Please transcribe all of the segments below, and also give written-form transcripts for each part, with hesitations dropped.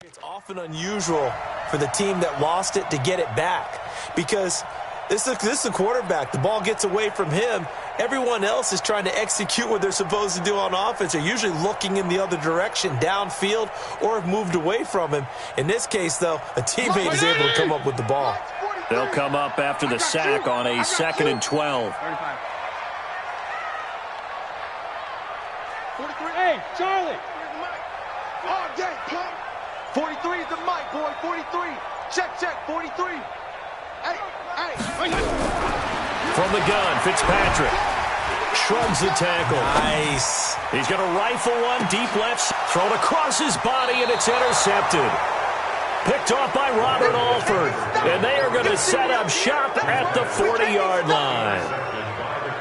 It's often unusual for the team that lost it to get it back because this is a quarterback. The ball gets away from him. Everyone else is trying to execute what they're supposed to do on offense. They're usually looking in the other direction, downfield, or have moved away from him. In this case, though, a teammate is able to come up with the ball. They'll come up after the sack on a 2nd and 12. 43. Hey, Charlie. Oh, dang, pump. 43 is the mic, boy. 43. Check. 43. Hey. From the gun, Fitzpatrick shrugs the tackle. Nice. He's going to rifle one deep left, thrown across his body, and it's intercepted. Picked off by Robert Alford, and they are going to set up shop at the 40-yard line.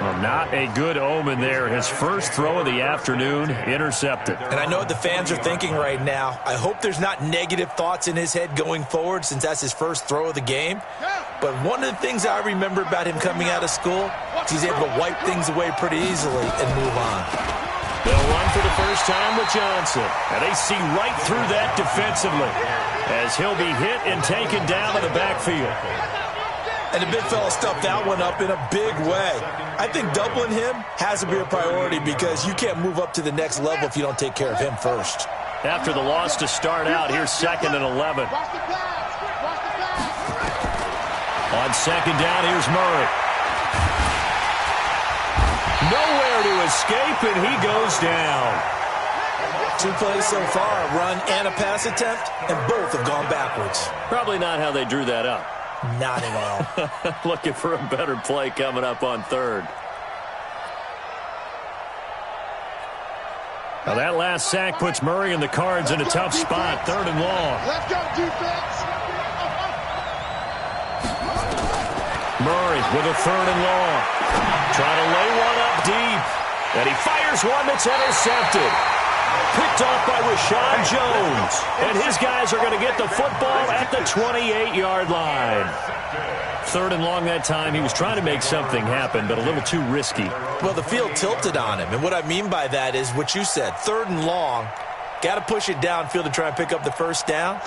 Well, not a good omen there. His first throw of the afternoon, intercepted. And I know what the fans are thinking right now. I hope there's not negative thoughts in his head going forward since that's his first throw of the game. But one of the things I remember about him coming out of school is he's able to wipe things away pretty easily and move on. They'll run for the first time with Johnson. And they see right through that defensively as he'll be hit and taken down in the backfield. And the big fella stuffed that one up in a big way. I think doubling him has to be a priority because you can't move up to the next level if you don't take care of him first. After the loss to start out, here's 2nd and 11. On 2nd down, here's Murray. Nowhere to escape, and he goes down. 2 plays so far, a run and a pass attempt, and both have gone backwards. Probably not how they drew that up. Not at all. Looking for a better play coming up on 3rd. Now that last sack puts Murray and the Cards in a tough spot. 3rd and long. Let's go, defense. Murray with a 3rd and long. Trying to lay one up deep. And he fires one that's intercepted. Picked off by Rashawn Jones. And his guys are going to get the football at the 28-yard line. 3rd and long that time. He was trying to make something happen, but a little too risky. Well, the field tilted on him. And what I mean by that is what you said. 3rd and long. Got to push it downfield to try and pick up the first down.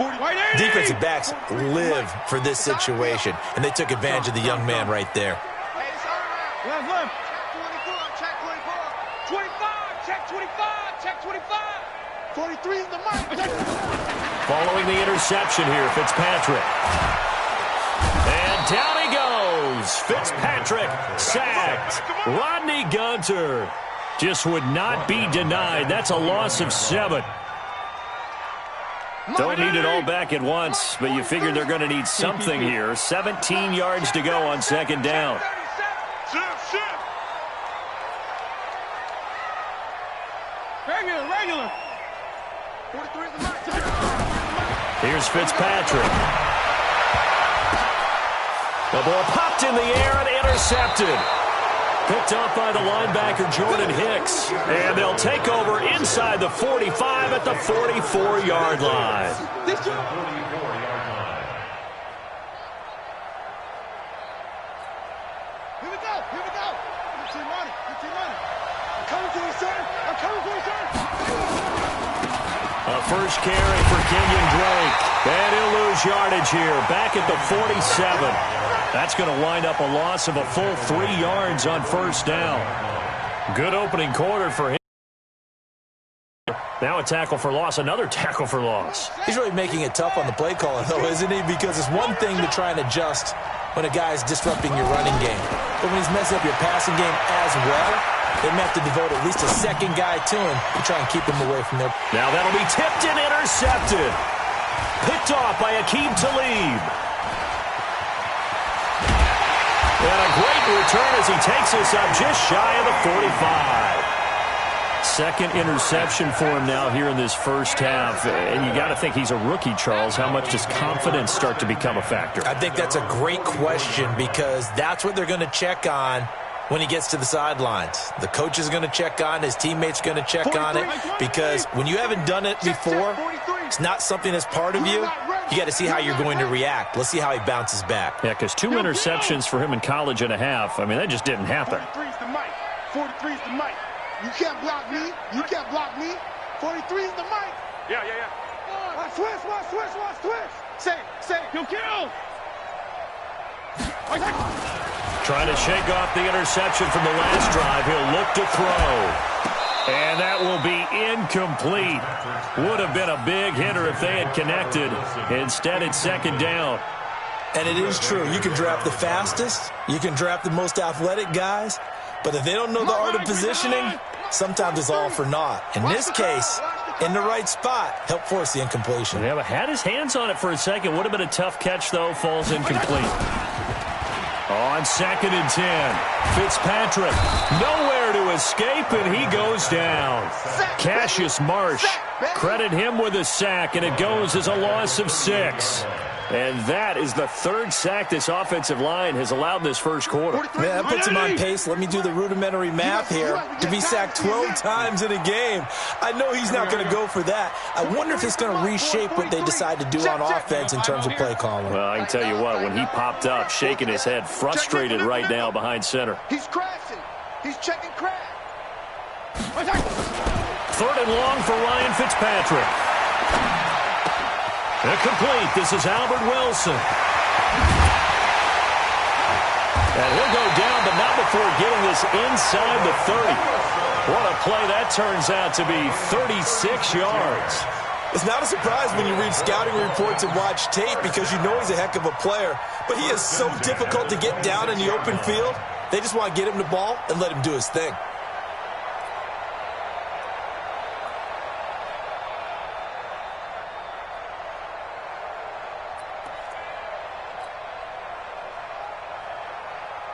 Defensive backs live for this situation. And they took advantage of the young man right there. Check 24. 25. Check 25. Check 25. 43 is the mic. Following the interception here, Fitzpatrick. And down he goes. Fitzpatrick sacked. Rodney Gunter just would not be denied. That's a loss of 7. Don't need it all back at once, but you figure they're going to need something here. 17 yards to go on 2nd down. Regular. Here's Fitzpatrick. The ball popped in the air and intercepted. Picked up by the linebacker Jordan Hicks. And they'll take over inside the 45 at the 44-yard line. Here we go. Get your money. I'm coming for you, sir. A first carry for Kenyon Drake. And he'll lose yardage here. Back at the 47. That's going to wind up a loss of a full 3 yards on 1st down. Good opening quarter for him. Now a tackle for loss, another tackle for loss. He's really making it tough on the play caller, though, isn't he? Because it's one thing to try and adjust when a guy's disrupting your running game. But when he's messing up your passing game as well, they may have to devote at least a second guy to him to try and keep him away from there. Now that'll be tipped and intercepted. Picked off by Aqib Talib. And a great return as he takes us up just shy of the 45. 2nd interception for him now here in this first half. And you got to think he's a rookie, Charles. How much does confidence start to become a factor? I think that's a great question because that's what they're going to check on when he gets to the sidelines. The coach is going to check on, his teammates going to check on it, because when you haven't done it before, it's not something that's part of you. You got to see how you're going to react. Let's see how he bounces back. Yeah, because 2 interceptions for him in college and a half. I mean, that just didn't happen. 43 is the mic. 43 is the mic. You can't block me. 43 is the mic. Yeah. Switch. Say. Kill. Trying to shake off the interception from the last drive. He'll look to throw. And that will be incomplete. Would have been a big hitter if they had connected. Instead, it's second down. And it is true. You can draft the fastest. You can draft the most athletic guys. But if they don't know the art of positioning, sometimes it's all for naught. In this case, in the right spot, help force the incompletion. Yeah, but had his hands on it for a second. Would have been a tough catch, though. Falls incomplete. On 2nd and 10, Fitzpatrick nowhere to escape, and he goes down. Cassius Marsh, credit him with a sack, and it goes as a loss of 6. And that is the 3rd sack this offensive line has allowed in this first quarter. Man, that puts him on pace. Let me do the rudimentary math here. To be sacked 12 times in a game, I know he's not going to go for that. I wonder if it's going to reshape what they decide to do on offense in terms of play calling. Well, I can tell you what, when he popped up, shaking his head, frustrated right now behind center. He's crashing. He's checking crash. 3rd and long for Ryan Fitzpatrick. Complete. This is Albert Wilson. And he'll go down, but not before getting this inside the 30. What a play that turns out to be, 36 yards. It's not a surprise when you read scouting reports and watch tape because you know he's a heck of a player. But he is so difficult to get down in the open field. They just want to get him the ball and let him do his thing.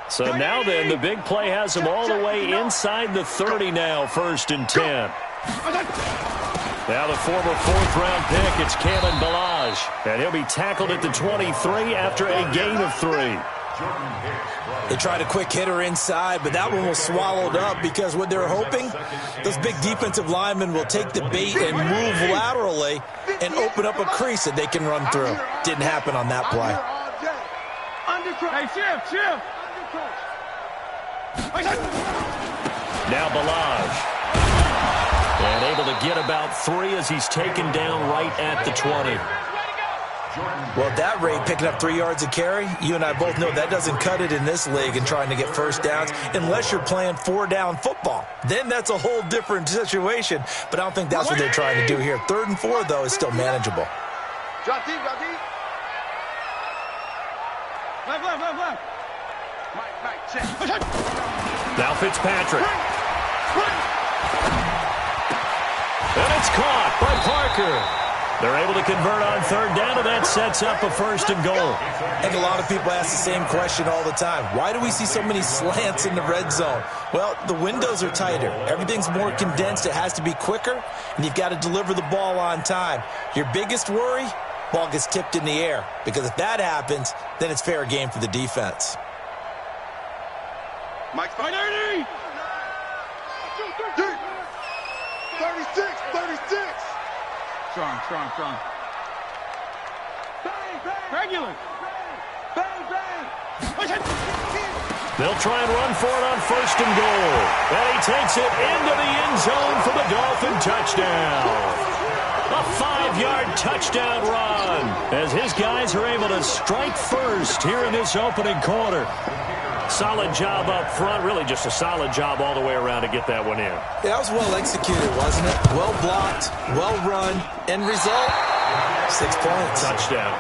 So now then, the big play has him all the way inside the 30 now, 1st and 10. Now the former 4th-round pick, it's Kalen Ballage. And he'll be tackled at the 23 after a gain of 3. They tried a quick hitter inside, but that one was swallowed up because what they're hoping, those big defensive linemen will take the bait and move laterally and open up a crease that they can run through. Didn't happen on that play. Hey, Chip. Now Ballage. And able to get about 3 as he's taken down right at the 20. Well, at that rate, picking up 3 yards a carry, you and I both know that doesn't cut it in this league and trying to get first downs unless you're playing 4-down football. Then that's a whole different situation, but I don't think that's what they're trying to do here. 3rd and 4, though, is still manageable. Drop deep. Left. Mike, check. Now Fitzpatrick. And it's caught by Parker. They're able to convert on 3rd down, and that sets up a 1st and goal. I think a lot of people ask the same question all the time. Why do we see so many slants in the red zone? Well, the windows are tighter. Everything's more condensed. It has to be quicker, and you've got to deliver the ball on time. Your biggest worry? Ball gets tipped in the air, because if that happens, then it's fair game for the defense. Mike's 30. 36. Strong. Bang. Regular. Bang. They'll try and run for it on 1st and goal. And he takes it into the end zone for the Dolphin touchdown. A 5-yard touchdown run as his guys are able to strike first here in this opening quarter. Solid job up front, really just a solid job all the way around to get that one in. Yeah, that was well executed, wasn't it? Well blocked, well run. End result, 6 points. Touchdown.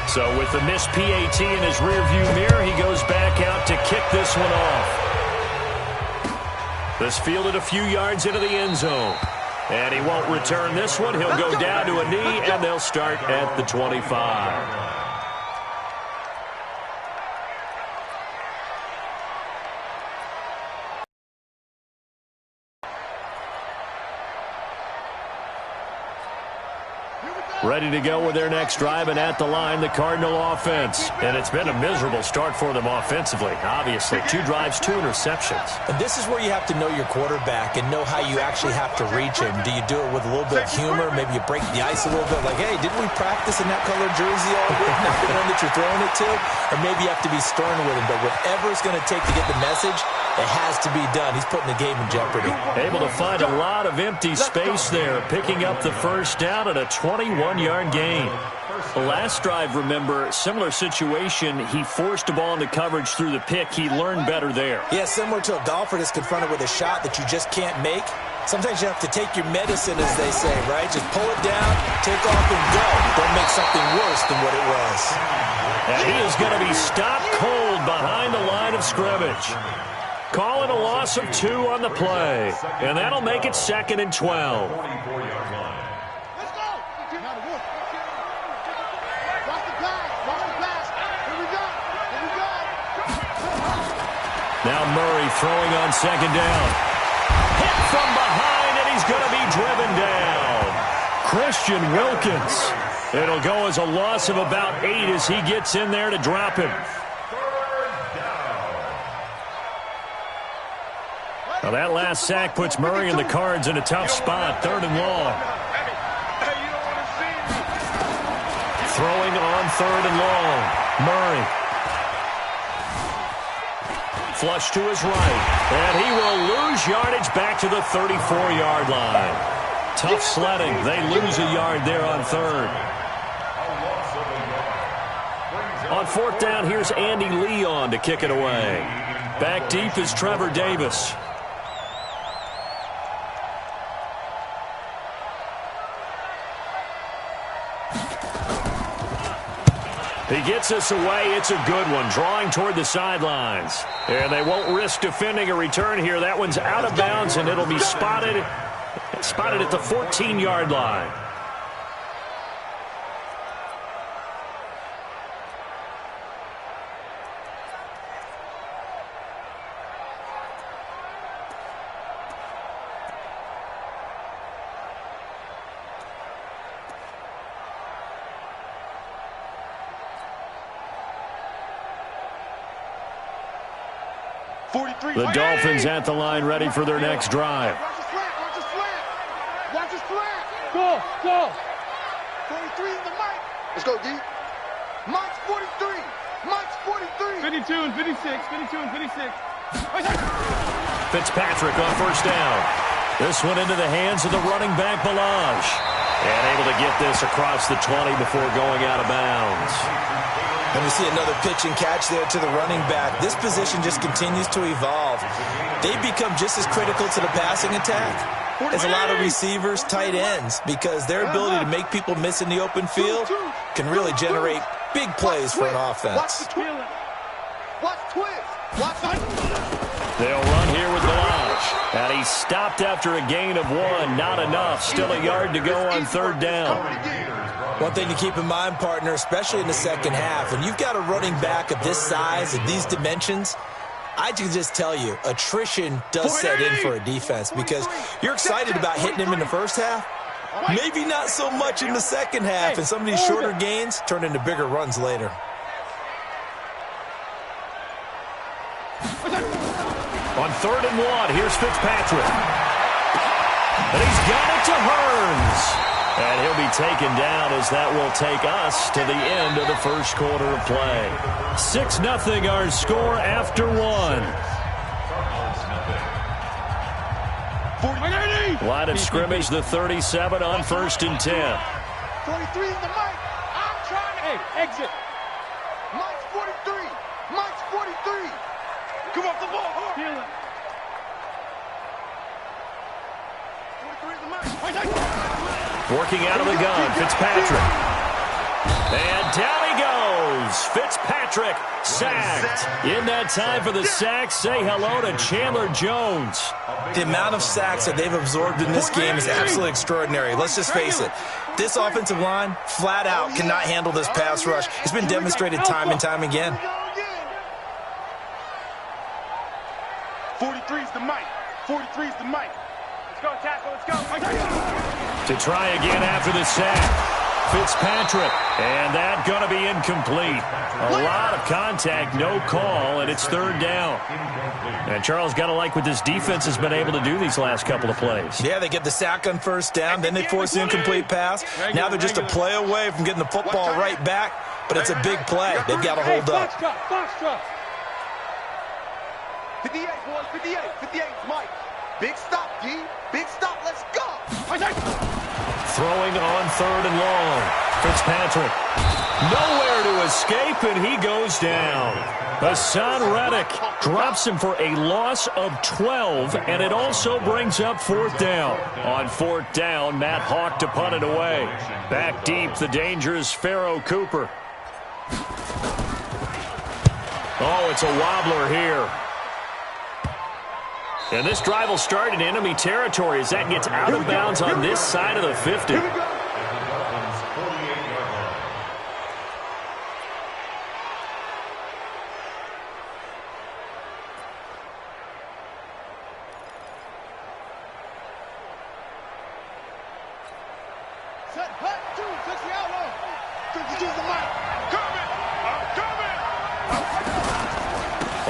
So with the missed PAT in his rearview mirror, he goes back out to kick this one off. This fielded a few yards into the end zone. And he won't return this one. He'll go down to a knee, and they'll start at the 25. Ready to go with their next drive, and at the line, the Cardinal offense. And it's been a miserable start for them offensively, obviously. 2 drives, 2 interceptions. And this is where you have to know your quarterback and know how you actually have to reach him. Do you do it with a little bit of humor? Maybe you break the ice a little bit, like, hey, didn't we practice in that color jersey all week, not the one that you're throwing it to? Or maybe you have to be stern with him. But whatever it's going to take to get the message, It has to be done. He's putting the game in jeopardy. Able to find a lot of empty space there, picking up the first down at a 21-yard gain. The last drive, remember, similar situation. He forced the ball into coverage through the pick. He learned better there. Yeah, similar to a golfer that's confronted with a shot that you just can't make. Sometimes you have to take your medicine, as they say, right? Just pull it down, take off, and go. Don't make something worse than what it was. And he is going to be stopped cold behind the line of scrimmage. Calling a loss of 2 on the play. And that'll make it 2nd and 12. Now Murray throwing on 2nd down. Hit from behind, and he's going to be driven down. Christian Wilkins. It'll go as a loss of about 8 as he gets in there to drop him. Now that last sack puts Murray and the Cards in a tough spot. 3rd and long. Throwing on 3rd and long. Murray. Flush to his right. And he will lose yardage back to the 34-yard line. Tough sledding. They lose a yard there on 3rd. On 4th down, here's Andy Leon to kick it away. Back deep is Trevor Davis. He gets us away. It's a good one, drawing toward the sidelines. And they won't risk defending a return here. That one's out of bounds, and it'll be spotted at the 14-yard line. The Dolphins at the line, ready for their next drive. Watch his flat. Go. 43 is the mic. Let's go, D. Mike's 43. Mike's 43. 52 and 56. Fitzpatrick on 1st down. This one into the hands of the running back, Ballage. And able to get this across the 20 before going out of bounds. And we see another pitch and catch there to the running back. This position just continues to evolve. They become just as critical to the passing attack as a lot of receivers, tight ends, because their ability to make people miss in the open field can really generate big plays for an offense. Watch twist. They'll run here with Ballage. And he's stopped after a gain of 1. Not enough. Still a yard to go on 3rd down. One thing to keep in mind, partner, especially in the second half, when you've got a running back of this size, of these dimensions, I can just tell you, attrition does set in for a defense because you're excited about hitting him in the first half. Maybe not so much in the second half, and some of these shorter gains turn into bigger runs later. On 3rd and 1, here's Fitzpatrick. And he's got it to Hearns. And he'll be taken down as that will take us to the end of the first quarter of play. 6-0 our score after 1. Line of scrimmage, the 37 on 1st and 10. 43 is the mic. I'm trying to... Hey, exit. Mike's 43. Mike's 43. Come off the ball. Feel it. 43 is the mic. Working out of the gun, Fitzpatrick. And down he goes. Fitzpatrick sacked. In that time for the sack, say hello to Chandler Jones. The amount of sacks that they've absorbed in this game is absolutely extraordinary. Let's just face it. This offensive line, flat out, cannot handle this pass rush. It's been demonstrated time and time again. 43 is the mic. 43 is the mic. Let's go, tackle. Let's go. To try again after the sack. Fitzpatrick. And that going to be incomplete. A lot of contact, no call, and it's 3rd down. And Charles, got to like what this defense has been able to do these last couple of plays. Yeah, they get the sack on 1st down, then they force the incomplete pass. Now they're just a play away from getting the football right back, but it's a big play. They've got to hold up. 58, boys, 58. 58's Mike. Big stop, D. Big stop. Let's go. Throwing on 3rd and long. Fitzpatrick. Nowhere to escape, and he goes down. Hassan Reddick drops him for a loss of 12, and it also brings up 4th down. On 4th down, Matt Hawk to punt it away. Back deep, the dangerous Pharaoh Cooper. Oh, it's a wobbler here. And this drive will start in enemy territory as that gets out of bounds on this side of the 50. Here we go. Set, hut, 2, 60 outlaw. 52's the mic. Coming. I'm coming.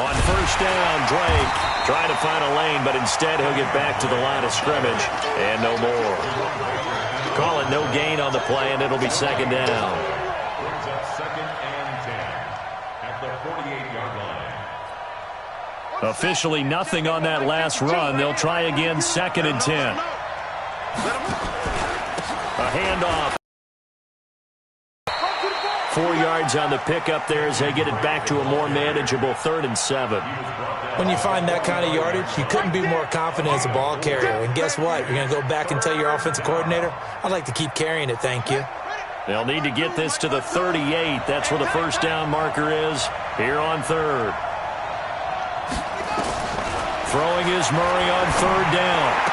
On 1st down, Drake trying to find a lane, but instead he'll get back to the line of scrimmage and no more. Call it no gain on the play, and it'll be 2nd down. Brings up 2nd and 10 at the 48-yard line. Officially nothing on that last run. They'll try again 2nd and 10. A handoff. 4 yards on the pickup there as they get it back to a more manageable 3rd and 7. When you find that kind of yardage, you couldn't be more confident as a ball carrier. And guess what? You're going to go back and tell your offensive coordinator, I'd like to keep carrying it, thank you. They'll need to get this to the 38. That's where the 1st down marker is here on 3rd. Throwing is Murray on 3rd down.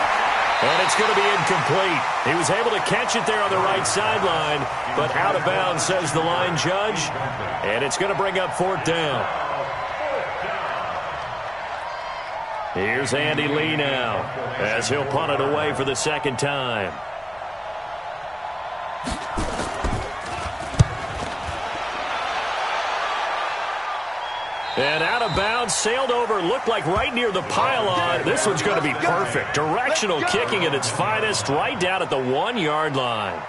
And it's going to be incomplete. He was able to catch it there on the right sideline, but out of bounds, says the line judge. And it's going to bring up 4th down. Here's Andy Lee now as he'll punt it away for the 2nd time. And out of bounds, sailed over, looked like right near the pylon. This one's going to be perfect. Directional kicking at its finest, right down at the 1-yard line.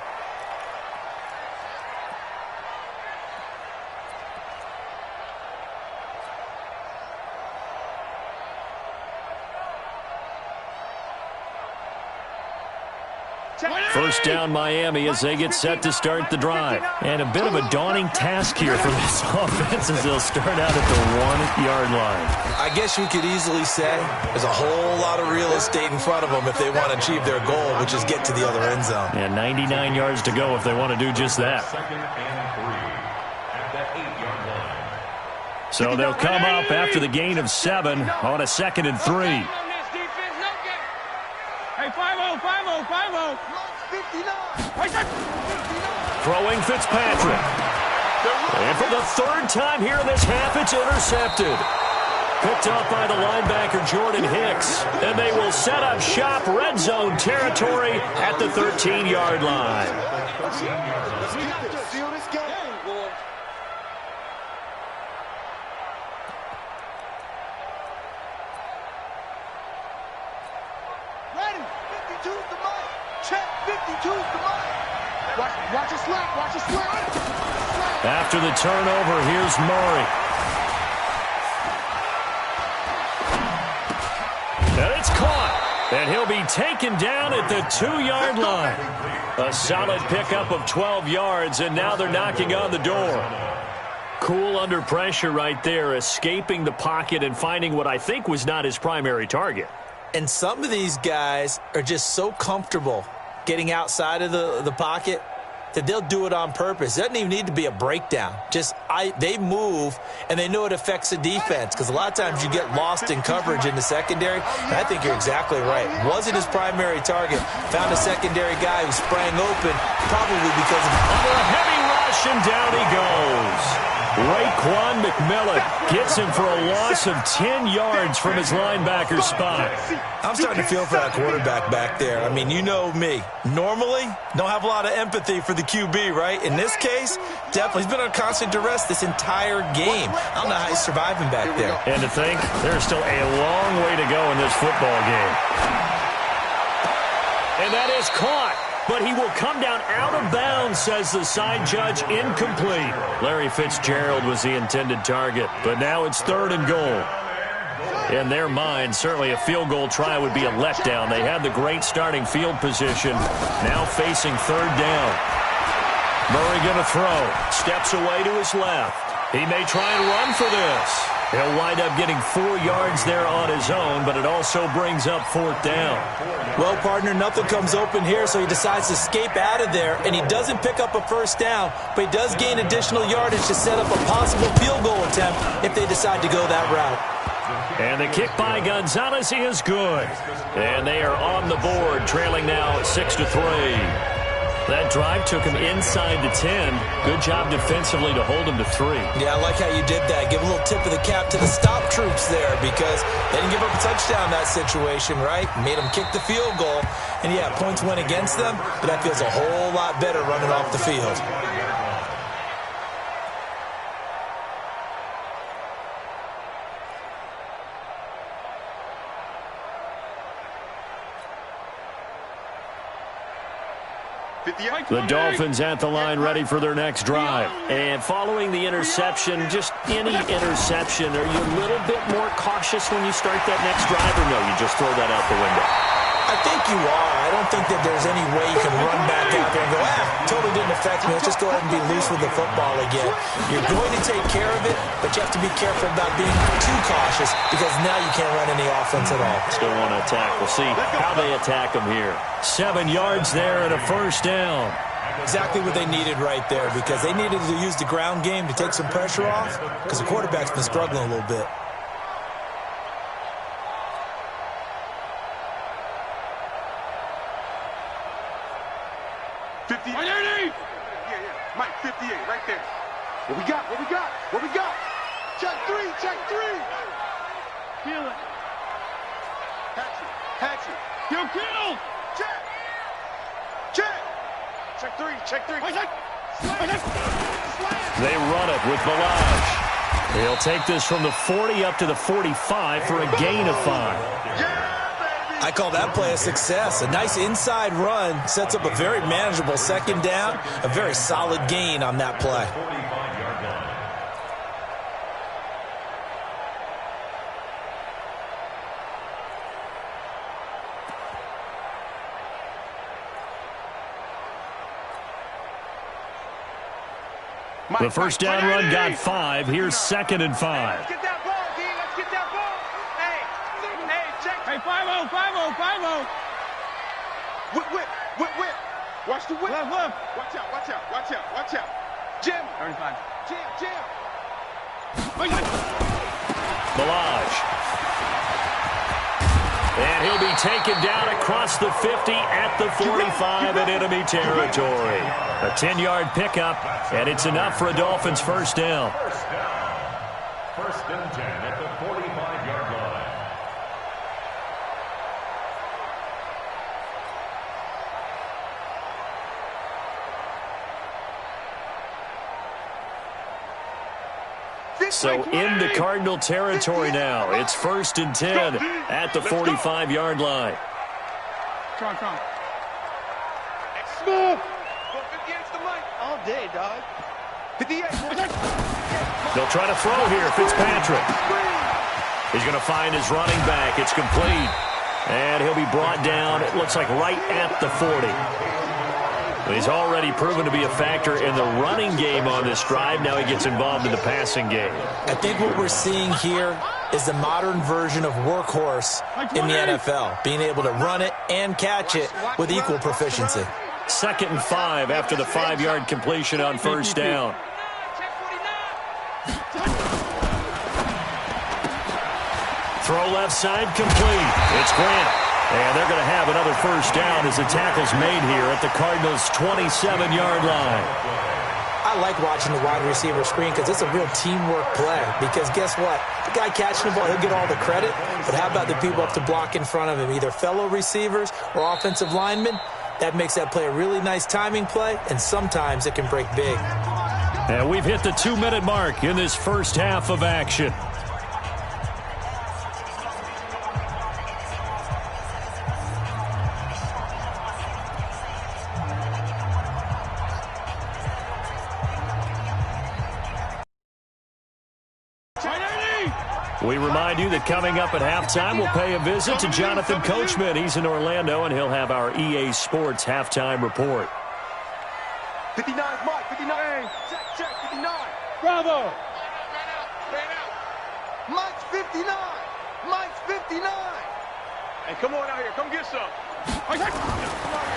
First down Miami as they get set to start the drive. And a bit of a daunting task here for this offense as they'll start out at the 1-yard line. I guess you could easily say there's a whole lot of real estate in front of them if they want to achieve their goal, which is get to the other end zone. And 99 yards to go if they want to do just that. 2nd and 3 at the 8-yard line. So they'll come up after the gain of 7 on a 2nd and 3. Hey, 5-0, 5-0, 5-0. 59. Throwing Fitzpatrick. And for the 3rd time here in this half, it's intercepted. Picked up by the linebacker Jordan Hicks. And they will set up shop red zone territory at the 13-yard line. Seal this game. Ready. 52's the mic. Check. 52's the mic. Watch it slap. Watch it slap. After the turnover, here's Murray. And it's caught. And he'll be taken down at the 2-yard line. A solid pickup of 12 yards, and now they're knocking on the door. Cool under pressure right there, escaping the pocket and finding what I think was not his primary target. And some of these guys are just so comfortable getting outside of the pocket that they'll do it on purpose. It doesn't even need to be a breakdown. They move, and they know it affects the defense because a lot of times you get lost in coverage in the secondary. And I think you're exactly right. Wasn't his primary target. Found a secondary guy who sprang open, probably because of under a heavy rush, and down he goes. Raekwon McMillan gets him for a loss of 10 yards from his linebacker spot. I'm starting to feel for that quarterback back there. I mean, you know me. Normally, don't have a lot of empathy for the QB, right? In this case, definitely. He's been on constant duress this entire game. I don't know how he's surviving back there. And to think, there's still a long way to go in this football game. And that is caught. But he will come down out of bounds, says the side judge. Incomplete. Larry Fitzgerald was the intended target, but now it's 3rd and goal. In their mind, certainly a field goal try would be a letdown. They had the great starting field position, now facing third down. Murray going to throw. Steps away to his left. He may try and run for this. He'll wind up getting 4 yards there on his own, but it also brings up fourth down. Well, partner, nothing comes open here, so he decides to escape out of there, and he doesn't pick up a first down, but he does gain additional yardage to set up a possible field goal attempt if they decide to go that route. And the kick by Gonzalez is good. And they are on the board, trailing now 6-3. That drive took him inside the 10. Good job defensively to hold him to 3. Yeah, I like how you did that. Give a little tip of the cap to the stop troops there because they didn't give up a touchdown in that situation, right? Made them kick the field goal. And, yeah, points went against them, but that feels a whole lot better running off the field. The Dolphins at the line ready for their next drive. And following the interception, just any interception, are you a little bit more cautious when you start that next drive, or no, you just throw that out the window? I think you are. I don't think that there's any way you can run back out there and go, totally didn't affect me. Let's just go ahead and be loose with the football again. You're going to take care of it, but you have to be careful about being too cautious because now you can't run any offense at all. Still want to attack. We'll see how they attack them here. 7 yards there and a first down. Exactly what they needed right there because they needed to use the ground game to take some pressure off because the quarterback's been struggling a little bit. Mike, 58, right there. What we got? What we got? What we got? Check 3, check 3. Kill it. Hatchet. Kill. Check. Check 3, check 3. They run it with Balaj. He'll take this from the 40 up to the 45 for a gain of 5. I call that play a success. A nice inside run sets up a very manageable second down, a very solid gain on that play. The first down run got 5. Here's 2nd and 5. Let's get that ball, D. Let's get that ball. Hey, check. Hey, 5-0. Whip. Watch the whip. Left. Watch out. Jam. 35. Jam. Balaj. And he'll be taken down across the 50 at the 45 in enemy territory. A 10-yard pickup, and it's enough for a Dolphins first down. First and 10 at the 45-yard line. So into Cardinal territory now. It's 1st and 10 at the 45-yard line. Come on. Smooth. 58's the mic. All day, dog. 58. They'll try to throw here, Fitzpatrick. He's going to find his running back. It's complete. And he'll be brought down, it looks like right at the 40. He's already proven to be a factor in the running game on this drive. Now he gets involved in the passing game. I think what we're seeing here is the modern version of workhorse in the NFL, being able to run it and catch it with equal proficiency. 2nd and 5 after the 5-yard completion on first down. Throw left side complete. It's Grant. And they're going to have another first down as the tackle's made here at the Cardinals' 27-yard line. I like watching the wide receiver screen because it's a real teamwork play. Because guess what? The guy catching the ball, he'll get all the credit. But how about the people up to block in front of him, either fellow receivers or offensive linemen? That makes that play a really nice timing play, and sometimes it can break big. And we've hit the 2-minute mark in this first half of action. We remind you that coming up at halftime, we'll pay a visit to Jonathan Coachman. He's in Orlando, and he'll have our EA Sports halftime report. 59 is Mike. 59. Check. 59. Bravo. Mike's 59. Mike's 59. Hey, come on out here. Come get some.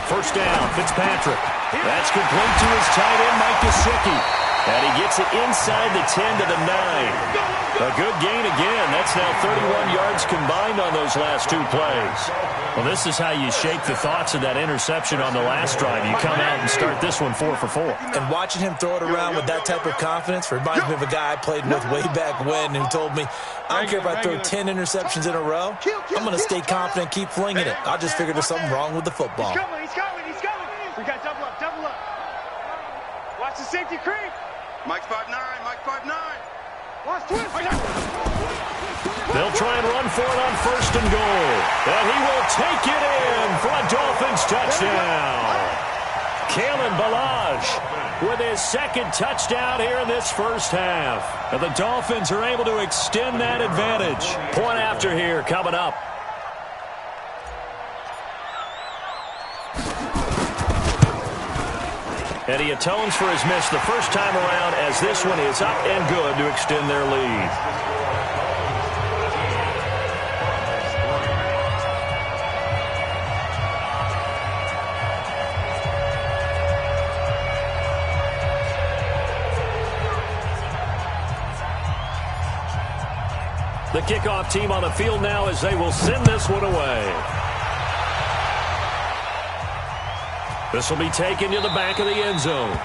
First down, Fitzpatrick. That's complete to his tight end, Mike Gesicki. And he gets it inside the 10 to the 9. A good gain again. That's now 31 yards combined on those last two plays. Well, this is how you shake the thoughts of that interception on the last drive. You come out and start this one 4 for 4. And watching him throw it around with that type of confidence reminds me of a guy I played with way back when who told me, I don't care if I throw 10 interceptions in a row, I'm going to stay confident, keep flinging it. I just figured there's something wrong with the football. He's coming. We got double up. Watch the safety creep. Mike's 5'9. Mike's 5'9. Watch twist. They'll try and run for it on first and goal. And he will take it in for a Dolphins touchdown. Kalen Ballage with his second touchdown here in this first half. And the Dolphins are able to extend that advantage. Point after here coming up. And he atones for his miss the first time around as this one is up and good to extend their lead. The kickoff team on the field now as they will send this one away. This will be taken to the back of the end zone.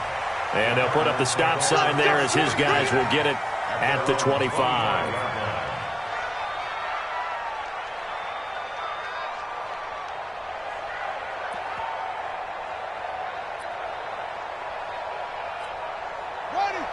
And they'll put up the stop sign there as his guys will get it at the 25.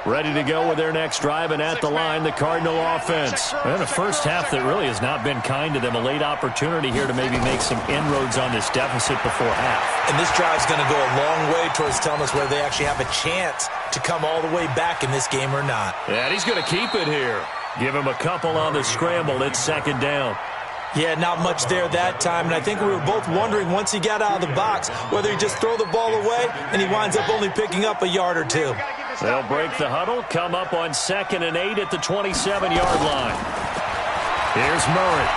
Ready to go with their next drive, and at the line, the Cardinal offense. And a first half that really has not been kind to them. A late opportunity here to maybe make some inroads on this deficit before half. And this drive's going to go a long way towards telling us whether they actually have a chance to come all the way back in this game or not. And he's going to keep it here. Give him a couple on the scramble. It's second down. Yeah, not much there that time, and I think we were both wondering once he got out of the box whether he just throw the ball away and he winds up only picking up a yard or two. They'll break the huddle, come up on 2nd and 8 at the 27-yard line. Here's Murray.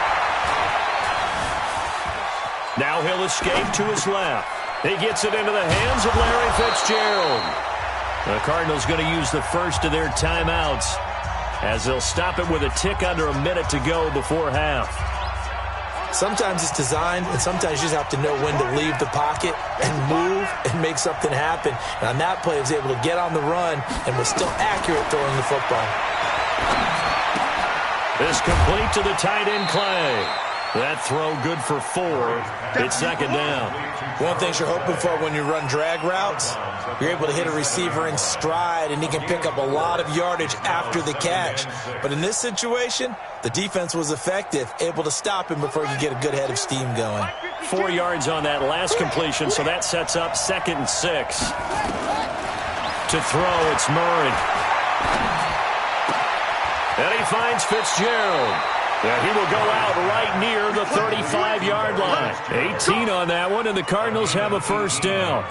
Now he'll escape to his left. He gets it into the hands of Larry Fitzgerald. The Cardinals going to use the first of their timeouts as they'll stop it with a tick under a minute to go before half. Sometimes it's designed, and sometimes you just have to know when to leave the pocket and move and make something happen. And on that play, he was able to get on the run and was still accurate throwing the football. This complete to the tight end Clay. That throw good for 4. It's second down. One of the things you're hoping for when you run drag routes, you're able to hit a receiver in stride, and he can pick up a lot of yardage after the catch. But in this situation, the defense was effective, able to stop him before he could get a good head of steam going. 4 yards on that last completion, so that sets up 2nd and 6. To throw, it's Murray. And he finds Fitzgerald. Yeah, he will go out right near the 35-yard line. 18 on that one, and the Cardinals have a first down.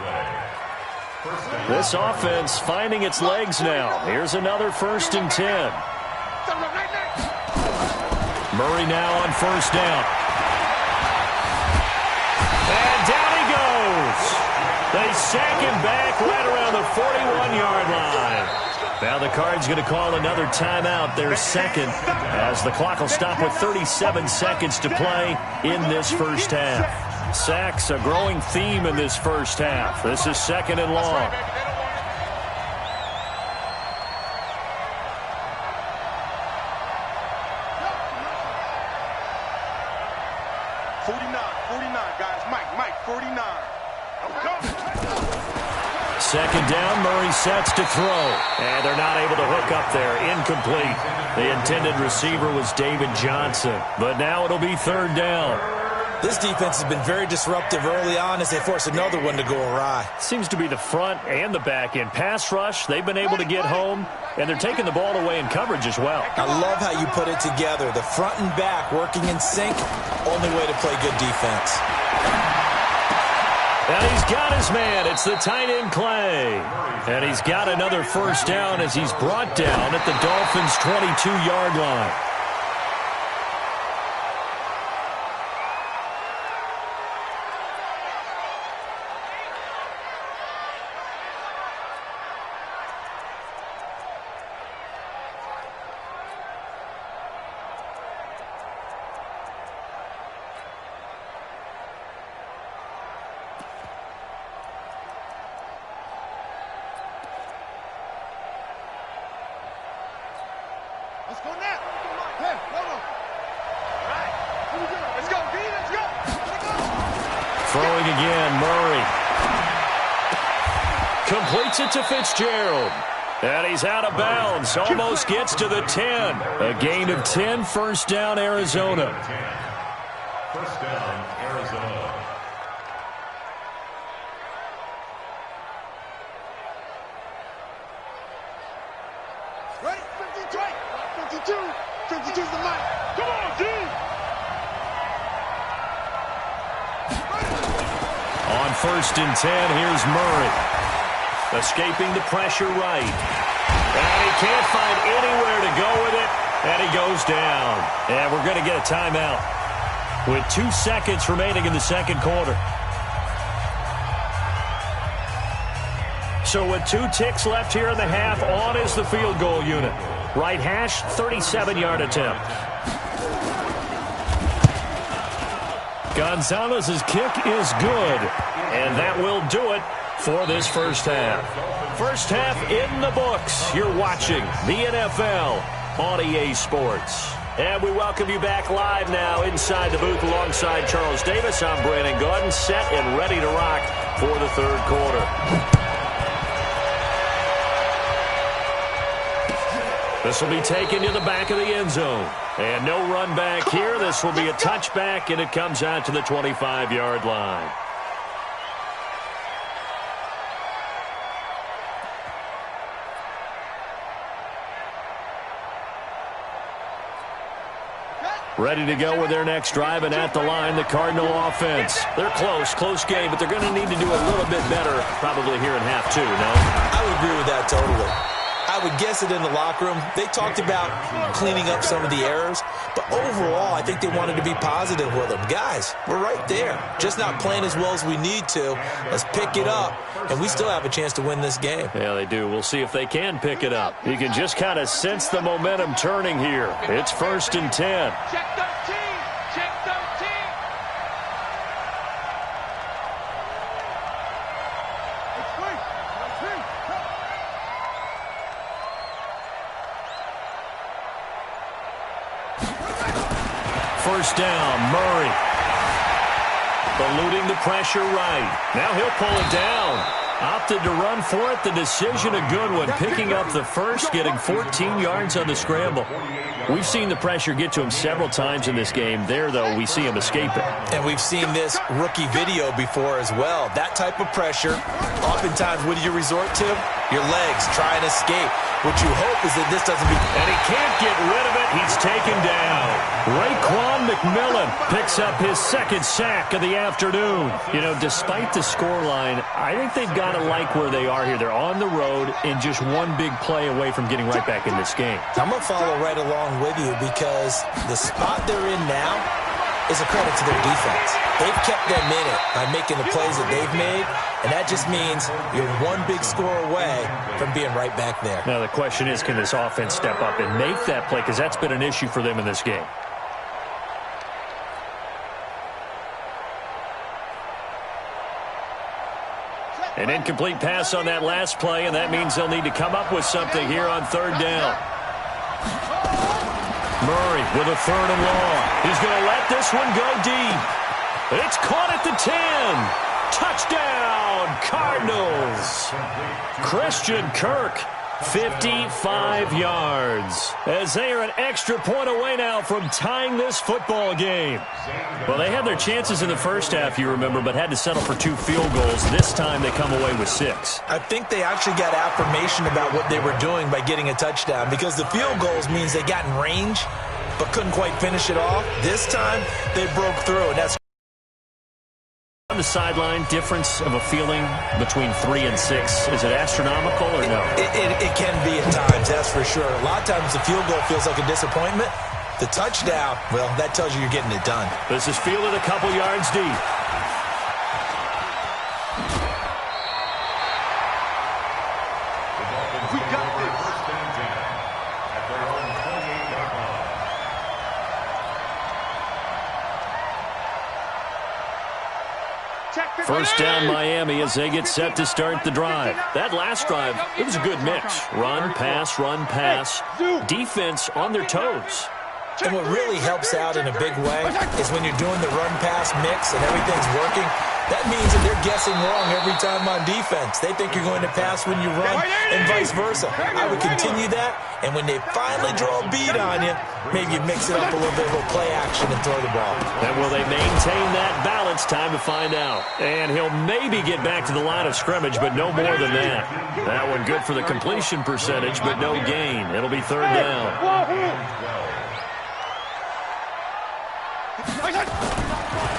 This offense finding its legs now. Here's another 1st and 10. Murray now on first down. And down he goes. They sack him back right around the 41-yard line. Now the Cards going to call another timeout, their second, as the clock will stop with 37 seconds to play in this first half. Sacks, a growing theme in this first half. This is 2nd and long. Second down, Murray sets to throw. And they're not able to hook up there. Incomplete. The intended receiver was David Johnson. But now it'll be 3rd down. This defense has been very disruptive early on as they force another one to go awry. Seems to be the front and the back end. Pass rush, they've been able to get home, and they're taking the ball away in coverage as well. I love how you put it together. The front and back working in sync, only way to play good defense. And he's got his man. It's the tight end, Clay. And he's got another first down as he's brought down at the Dolphins' 22-yard line. Let's go now. Hey, hold on. All right. Let's go, B. Let's go. Throwing again, Murray. Completes it to Fitzgerald. And he's out of bounds. Almost gets to the 10. A gain of 10, first down, Arizona. First down, Arizona. Ready? 52. 52's the mic. Come on, D. On first and 10, here's Murray. Escaping the pressure right. And he can't find anywhere to go with it. And he goes down. And we're going to get a timeout with 2 seconds remaining in the second quarter. So with 2 ticks left here in the half, on is the field goal unit. Right hash, 37-yard attempt. Gonzalez's kick is good. And that will do it for this first half. First half in the books. You're watching the NFL on EA Sports. And we welcome you back live now inside the booth alongside Charles Davis. I'm Brandon Gordon, set and ready to rock for the third quarter. This will be taken to the back of the end zone. And no run back here. This will be a touchback, and it comes out to the 25-yard line. Ready to go with their next drive, and at the line, the Cardinal offense. They're close game, but they're going to need to do a little bit better probably here in half 2, no? I would agree with that totally. I would guess it in the locker room. They talked about cleaning up some of the errors, but overall, I think they wanted to be positive with them. Guys, we're right there. Just not playing as well as we need to. Let's pick it up, and we still have a chance to win this game. Yeah, they do. We'll see if they can pick it up. You can just kind of sense the momentum turning here. It's first and 10. Check 13. Check 13. It's free. First down, Murray. Eluding the pressure right. Now he'll pull it down. Opted to run for it. The decision a good one. Picking up the first, getting 14 yards on the scramble. We've seen the pressure get to him several times in this game. There, though, we see him escape it. And we've seen this rookie video before as well. That type of pressure, oftentimes, what do you resort to? Your legs, try and escape. What you hope is that this doesn't be... And he can't get rid of it. He's taken down. Raekwon McMillan picks up his second sack of the afternoon. You know, despite the scoreline, I think they've got to like where they are here. They're on the road and just one big play away from getting right back in this game. I'm going to follow right along with you because the spot they're in now is a credit to their defense. They've kept them in it by making the plays that they've made, and that just means you're one big score away from being right back there. Now the question is, can this offense step up and make that play? Because that's been an issue for them in this game. An incomplete pass on that last play, and that means they'll need to come up with something here on third down. Murray with a third and long. He's going to let this one go deep. It's caught at the 10. Touchdown, Cardinals. Christian Kirk 55 yards, as they are an extra point away now from tying this football game. Well, they had their chances in the first half, you remember, but had to settle for 2 field goals. This time they come away with 6. I think they actually got affirmation about what they were doing by getting a touchdown, because the field goals means they got in range but couldn't quite finish it off. This time they broke through, and that's on the sideline. Difference of a feeling between 3 and 6. Is it astronomical or no? It can be at times, that's for sure. A lot of times the field goal feels like a disappointment. The touchdown, well, that tells you you're getting it done. This is fielded a couple yards deep. We got this. At their own 28-yard line. First down Miami as they get set to start the drive. That last drive, it was a good mix. Run, pass, defense on their toes. And what really helps out in a big way is when you're doing the run-pass mix and everything's working, that means that they're guessing wrong every time on defense. They think you're going to pass when you run and vice versa. I would continue that, and when they finally draw a beat on you, maybe you mix it up a little bit, a little play action and throw the ball. And will they maintain that balance? Time to find out. And he'll maybe get back to the line of scrimmage, but no more than that. That one good for the completion percentage, but no gain. It'll be third down.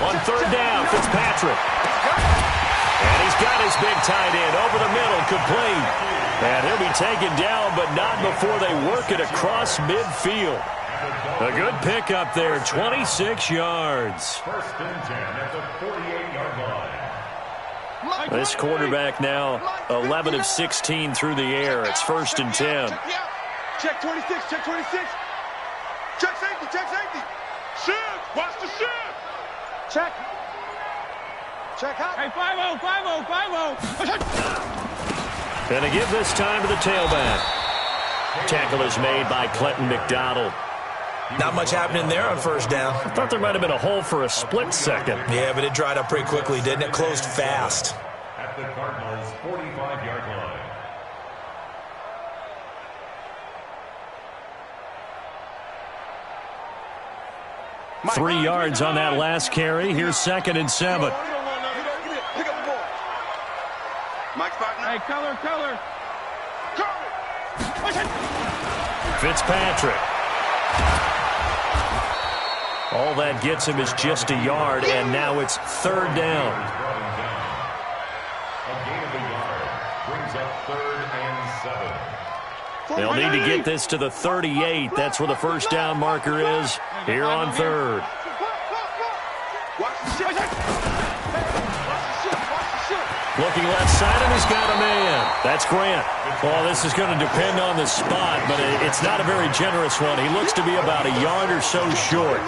On third down, Fitzpatrick. And he's got his big tight end over the middle, complete. And he'll be taken down, but not before they work it across midfield. A good pickup there, 26 yards. First and 10 at the 48-yard line. This quarterback now 11 of 16 through the air. It's first and 10. Check 26, check 26. Check safety, check safety. Shift, watch the shift. Check. Check out. Hey, 5-0, 5-0, 5-0. And to give this time to the tailback. Tackle is made by Clinton McDonald. Not much happening there on first down. I thought there might have been a hole for a split second. Yeah, but it dried up pretty quickly, didn't it? Closed fast. At the Cardinals' 45-yard line. 3 yards on that last carry. Here's second and 7. Pick up the ball. Mike's partner. Hey, color. Fitzpatrick. All that gets him is just a yard, and now it's third down. A gain of a yard brings up third and 7. They'll need to get this to the 38. That's where the first down marker is here on third. Looking left side, and he's got a man. That's Grant. Well, this is going to depend on the spot, but it's not a very generous one. He looks to be about a yard or so short.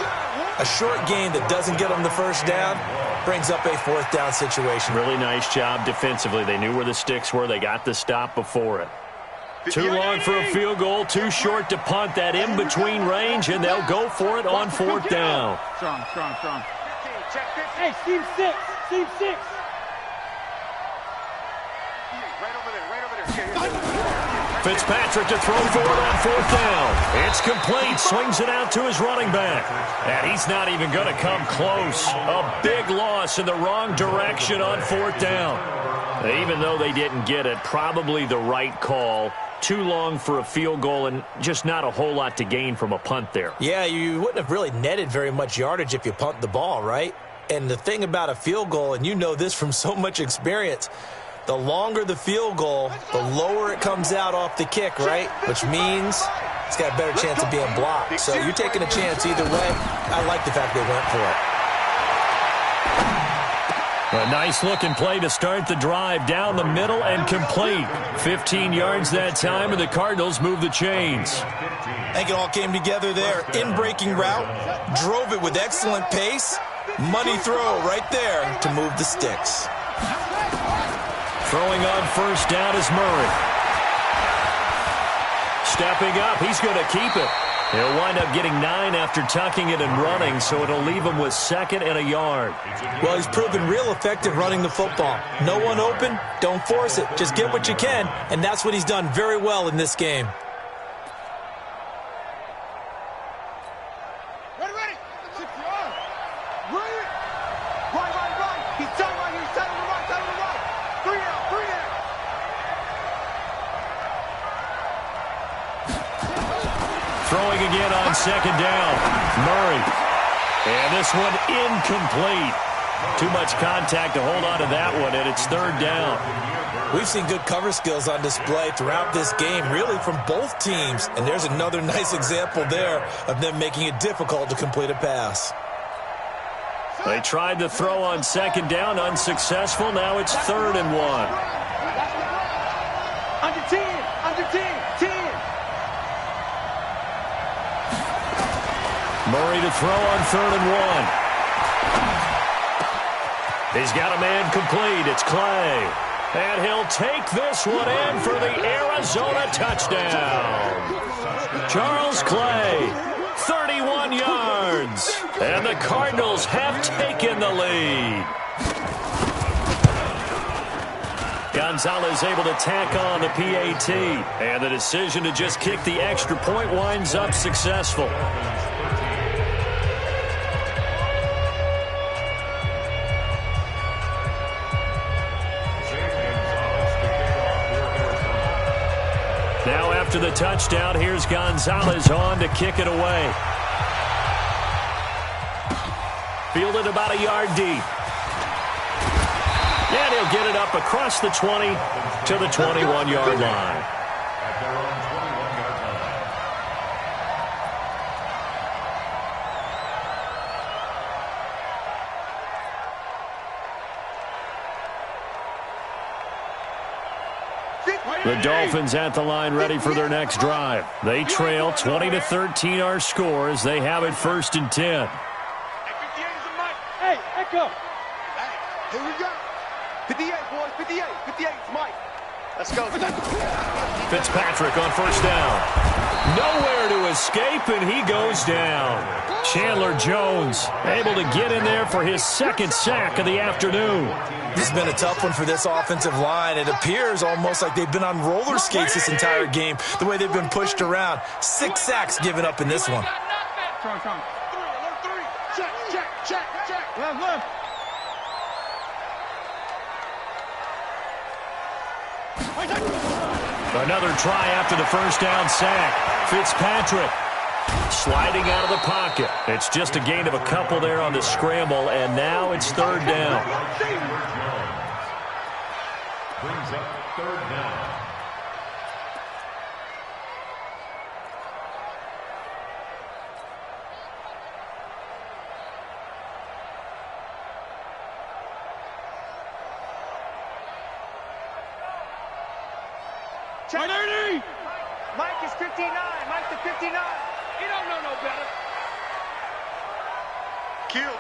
A short gain that doesn't get them the first down brings up a fourth down situation. Really nice job defensively. They knew where the sticks were. They got the stop before it. Too long for a field goal, too short to punt. That in-between range, and they'll go for it on fourth down. Strong. Hey, team 6. Fitzpatrick to throw for it on fourth down. It's complete. Swings it out to his running back. And he's not even going to come close. A big loss in the wrong direction on fourth down. Even though they didn't get it, probably the right call. Too long for a field goal and just not a whole lot to gain from a punt there. Yeah, you wouldn't have really netted very much yardage if you punt the ball, right? And the thing about a field goal, and you know this from so much experience, the longer the field goal, the lower it comes out off the kick, right? Which means it's got a better chance of being blocked. So you're taking a chance either way. I like the fact they went for it. A nice-looking play to start the drive down the middle and complete. 15 yards that time, and the Cardinals move the chains. I think it all came together there. In-breaking route, drove it with excellent pace. Money throw right there to move the sticks. Throwing on first down is Murray. Stepping up, he's going to keep it. He'll wind up getting 9 after tucking it and running, so it'll leave him with 2nd and a yard. Well, he's proven real effective running the football. No one open, don't force it. Just get what you can, and that's what he's done very well in this game. Ready. Right. He's done right here. Side on the right. 3 down. Throwing again on 2nd down. Murray. And this one incomplete. Too much contact to hold on to that one, and it's 3rd down. We've seen good cover skills on display throughout this game, really from both teams. And there's another nice example there of them making it difficult to complete a pass. They tried to throw on 2nd down, unsuccessful. Now it's 3rd and 1. Under 10. 10. Murray to throw on 3rd and 1. He's got a man complete. It's Clay. And he'll take this one in for the Arizona touchdown. Charles Clay, 31 yards. And the Cardinals have taken the lead. Gonzalez able to tack on the PAT. And the decision to just kick the extra point winds up successful. Now after the touchdown, here's Gonzalez on to kick it away. Fielded about a yard deep. And he'll get it up across the 20 to the 21-yard line. The Dolphins at the line ready for their next drive. They trail 20-13 our score as they have it 1st and 10. Hey, Echo. Hey, here we go. 58, boys. 58. 58, it's Mike. Let's go. Fitzpatrick on 1st down. Nowhere to escape, and he goes down. Chandler Jones able to get in there for his 2nd sack of the afternoon. This has been a tough one for this offensive line. It appears almost like they've been on roller skates this entire game, the way they've been pushed around. 6 sacks given up in this one. Strong. 3. Check. Left. Another try after the 1st down sack. Fitzpatrick sliding out of the pocket. It's just a gain of a couple there on the scramble, and now it's 3rd down. Brings up 3rd down. Right, Ernie. Mike is 59. Mike the 59. You don't know no better. Kill.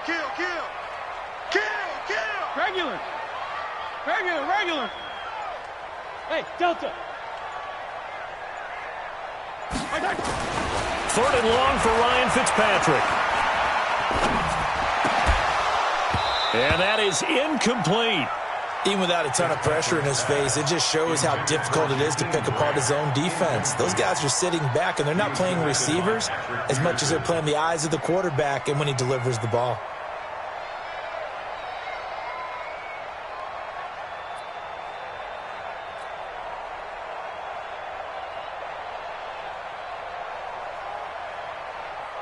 Regular. Hey, Delta. 3rd and long for Ryan Fitzpatrick. And that is incomplete. Even without a ton of pressure in his face, it just shows how difficult it is to pick apart his own defense. Those guys are sitting back, and they're not playing receivers as much as they're playing the eyes of the quarterback and when he delivers the ball.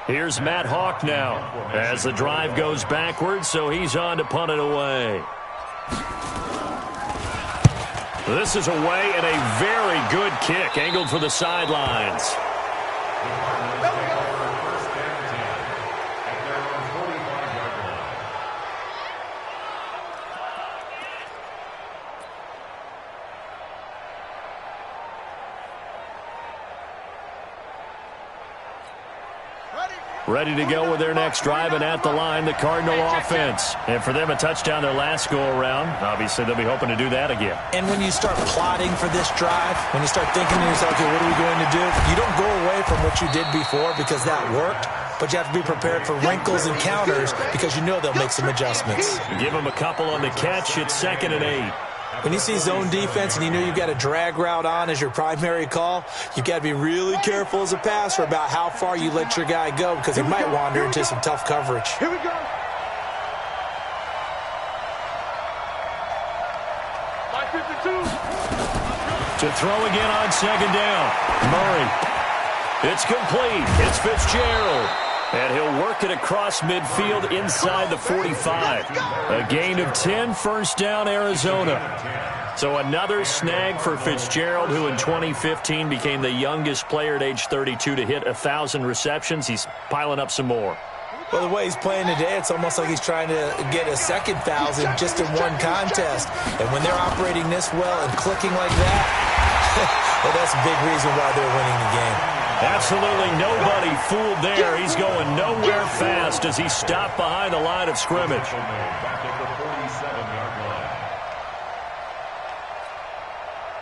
Here's Matt Hawk now as the drive goes backwards, so he's on to punt it away. This is away and a very good kick angled for the sidelines. Ready? Ready to go with their next drive, and at the line, the Cardinal offense. And for them, a touchdown their last go-around. Obviously, they'll be hoping to do that again. And when you start plotting for this drive, when you start thinking to yourself, okay, what are we going to do? You don't go away from what you did before because that worked, but you have to be prepared for wrinkles and counters because you know they'll make some adjustments. Give them a couple on the catch. It's 2nd and 8. When you see zone defense and you know you've got a drag route on as your primary call, you've got to be really careful as a passer about how far you let your guy go because he might wander into some tough coverage. Here we go. To throw again on 2nd down. Murray. It's complete. It's Fitzgerald. And he'll work it across midfield inside the 45. A gain of 10, first down, Arizona. So another snag for Fitzgerald, who in 2015 became the youngest player at age 32 to hit 1,000 receptions. He's piling up some more. Well, the way he's playing today, it's almost like he's trying to get a second 1,000 just in one contest. And when they're operating this well and clicking like that, well, that's a big reason why they're winning the game. Absolutely nobody fooled there. He's going nowhere fast as he stopped behind the line of scrimmage. Back at the 47-yard line.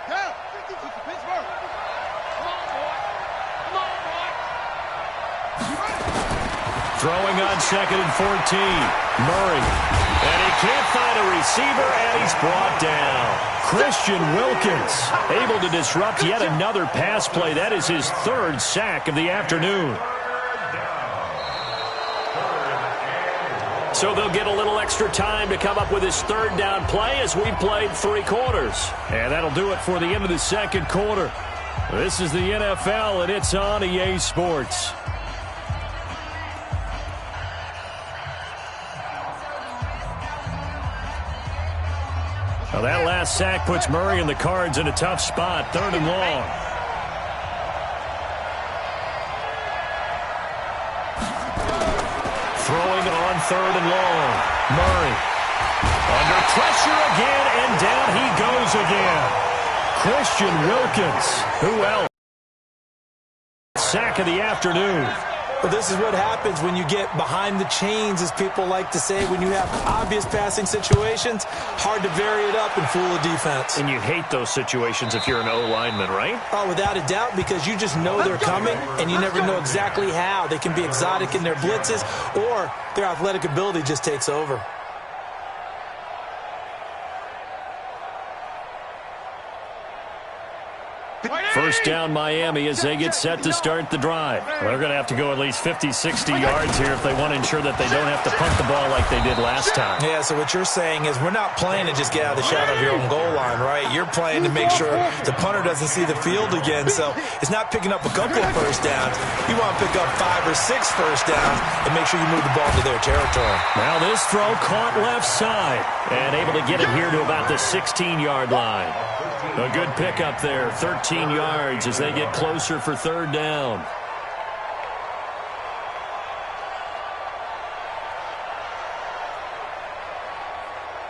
Down. Pittsburgh. Come on, boy. Come on, boy. Throwing on 2nd and 14. Murray. And he can't find a receiver, and he's brought down. Christian Wilkins able to disrupt yet another pass play. That is his 3rd sack of the afternoon. So they'll get a little extra time to come up with his 3rd down play as we played 3 quarters. And that'll do it for the end of the 2nd quarter. This is the NFL, and it's on EA Sports. Now that last sack puts Murray and the Cards in a tough spot, 3rd and long. Throwing on 3rd and long. Murray under pressure again, and down he goes again. Christian Wilkins, who else? Sack of the afternoon. Well, this is what happens when you get behind the chains, as people like to say. When you have obvious passing situations, hard to vary it up and fool a defense. And you hate those situations if you're an O-lineman, right? Oh, without a doubt, because you just know they're coming, and you never know exactly how. They can be exotic in their blitzes, or their athletic ability just takes over. First down Miami as they get set to start the drive. They're going to have to go at least 50, 60 yards here if they want to ensure that they don't have to punt the ball like they did last time. Yeah, so what you're saying is we're not playing to just get out of the shadow of your own goal line, right? You're playing to make sure the punter doesn't see the field again. So it's not picking up a couple of first downs. You want to pick up 5 or 6 first downs and make sure you move the ball to their territory. Now this throw caught left side and able to get it here to about the 16-yard line. A good pickup there, 13 yards as they get closer for 3rd down.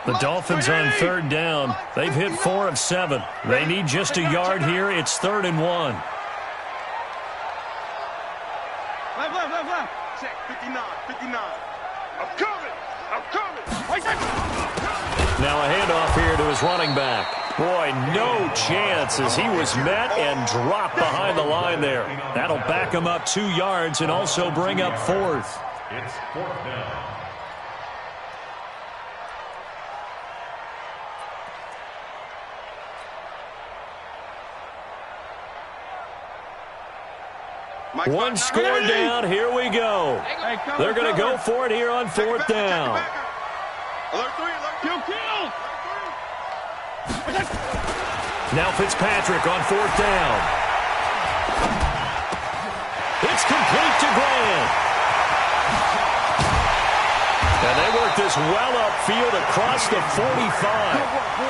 The Dolphins on 3rd down. They've hit 4 of 7. They need just a yard here. It's 3rd and 1. Left. Check, 59. I'm coming. Now a handoff here to his running back. Boy, no chance as he was met and dropped behind the line there. That'll back him up 2 yards and also bring up 4th. It's 4th down. One score down. Here we go. They're going to go for it here on 4th down. Alert 3, kill. Now Fitzpatrick on 4th down. It's complete to Grant. And they work this well upfield across the 45.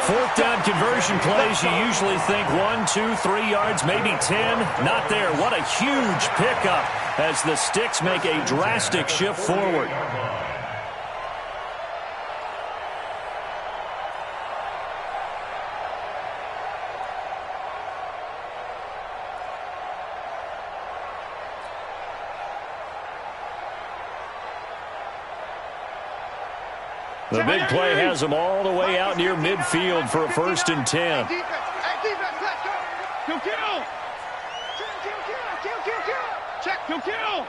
4th down conversion plays, you usually think 1, 2, 3 yards, maybe 10. Not there. What a huge pickup as the Sticks make a drastic shift forward. The big play has them all the way out near midfield for a 1st and 10. Hey, defense, let's go. Kill, kill. Check. Kill, kill.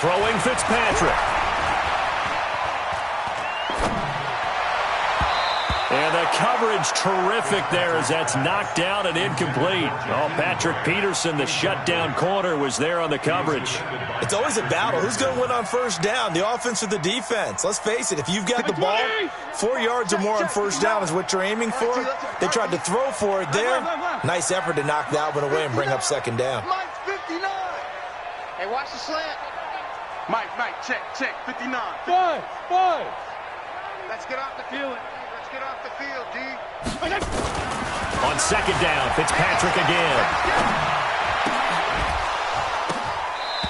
Throwing Fitzpatrick. And the coverage terrific there as that's knocked down and incomplete. Oh, Patrick Peterson, the shutdown corner, was there on the coverage. It's always a battle. Who's going to win on 1st down, the offense or the defense? Let's face it, if you've got the ball, 4 yards or more on 1st down is what you're aiming for. They tried to throw for it there. Nice effort to knock that one away and bring up 2nd down. Mike's 59. Hey, watch the slant. Mike, check, 59. Five. Let's get off the field. Let's get off the field, D. On 2nd down, Fitzpatrick again.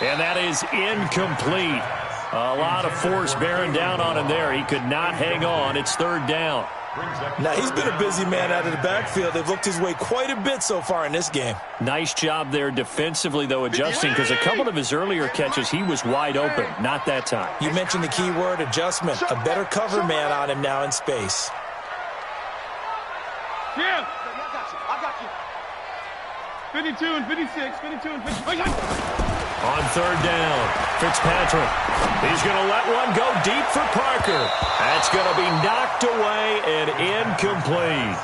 And that is incomplete. A lot of force bearing down on him there. He could not hang on. It's 3rd down. Now, he's been a busy man out of the backfield. They've looked his way quite a bit so far in this game. Nice job there defensively, though, adjusting, because a couple of his earlier catches, he was wide open. Not that time. You mentioned the key word, adjustment. A better cover man on him now in space. Yeah. I got you. 52 and 56, 52 and 56. On 3rd down, Fitzpatrick. He's going to let one go deep for Parker. That's going to be knocked away and incomplete.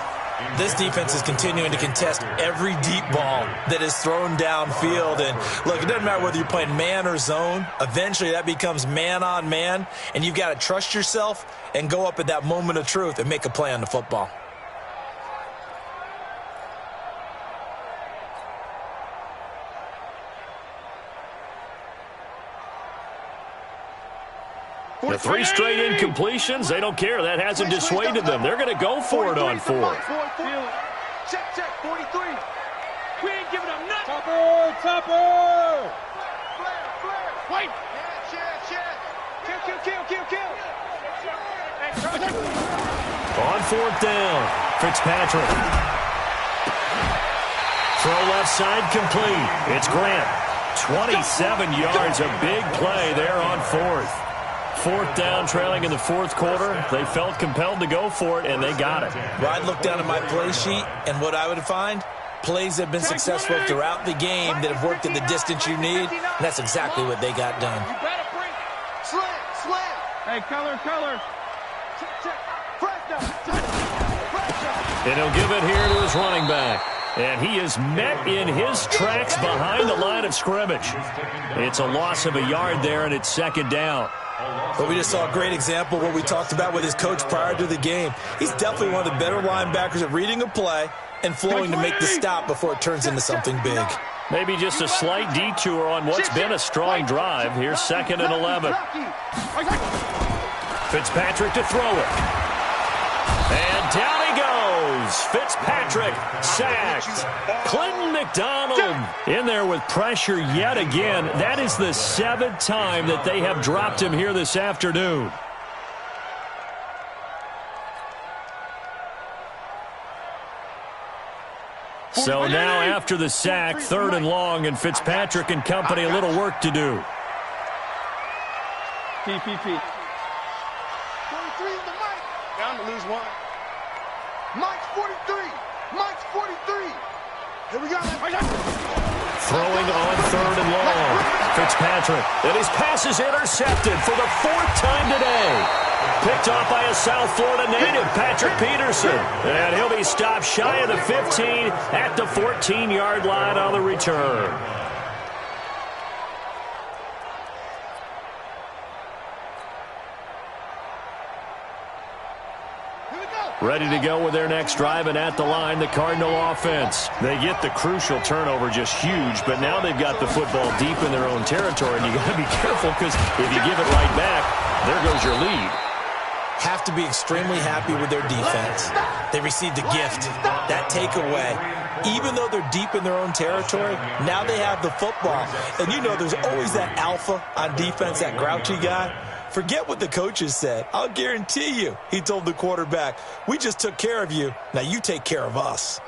This defense is continuing to contest every deep ball that is thrown downfield. And look, it doesn't matter whether you're playing man or zone. Eventually, that becomes man on man. And you've got to trust yourself and go up at that moment of truth and make a play on the football. The 3 straight incompletions, they don't care. That hasn't dissuaded them. They're going to go for it on 4th. Check, 43. We ain't giving up nothing. Topper. Wait. Check. Kill. On 4th down, Fitzpatrick. Throw left side complete. It's Grant. 27 yards, a big play there on 4th. 4th down, trailing in the 4th quarter. They felt compelled to go for it, and they got it. Well, I'd look down at my play sheet, and what I would find, plays that have been successful throughout the game that have worked at the distance you need, and that's exactly what they got done. You better bring it. Slam. Hey, color. Check. Press. And he'll give it here to his running back. And he is met in his tracks behind the line of scrimmage. It's a loss of a yard there, and it's 2nd down. But we just saw a great example of what we talked about with his coach prior to the game. He's definitely one of the better linebackers at reading a play and flowing to make the stop before it turns into something big. Maybe just a slight detour on what's been a strong drive. Here's 2nd and 11. Fitzpatrick to throw it. And down he goes. Fitzpatrick sacked. Clinton McDonald in there with pressure yet again. That is the 7th time that they have dropped him here this afternoon. So now after the sack, 3rd and long, and Fitzpatrick and company a little work to do. PPP. 43 is the Mike. Down to lose 1. Mike's 43. Here we go. Throwing on 3rd and long. Fitzpatrick. And his pass is intercepted for the 4th time today. Picked off by a South Florida native, Patrick Peterson. And he'll be stopped shy of the 15 at the 14-yard line on the return. Ready to go with their next drive, and at the line, the Cardinal offense. They get the crucial turnover, just huge, but now they've got the football deep in their own territory, and you got to be careful because if you give it right back, there goes your lead. Have to be extremely happy with their defense. They received a gift, that takeaway. Even though they're deep in their own territory, now they have the football. And you know there's always that alpha on defense, that grouchy guy. Forget what the coaches said. I'll guarantee you, he told the quarterback, we just took care of you. Now you take care of us.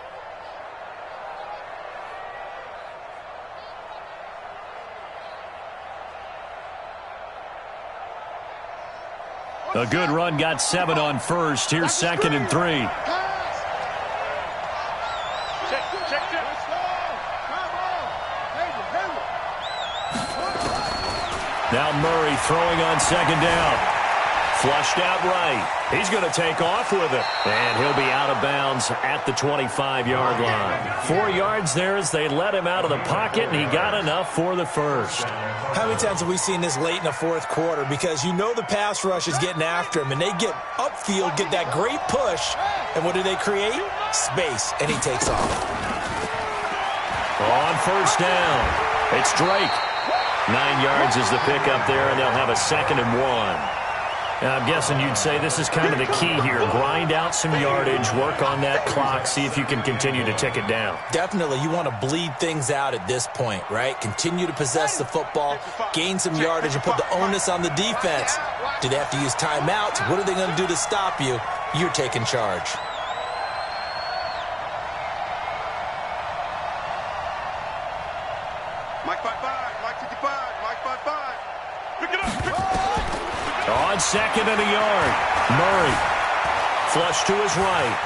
A good run got 7 on first. Here's 2nd and 3. Now Murray throwing on 2nd down. Flushed out right. He's going to take off with it. And he'll be out of bounds at the 25-yard line. 4 yards there as they let him out of the pocket, and he got enough for the first. How many times have we seen this late in the fourth quarter? Because you know the pass rush is getting after him, and they get upfield, get that great push, and what do they create? Space, and he takes off. On first down, it's Drake. 9 yards is the pickup there, and they'll have a 2nd and 1. I'm guessing you'd say this is kind of the key here. Grind out some yardage, work on that clock, see if you can continue to tick it down. Definitely. You want to bleed things out at this point, right? Continue to possess the football, gain some yardage, and put the onus on the defense. Do they have to use timeouts? What are they going to do to stop you? You're taking charge. Mike 5-5, Mike 55, Mike 5-5. Pick it up, pick it up. On 2nd and a yard, Murray flush to his right.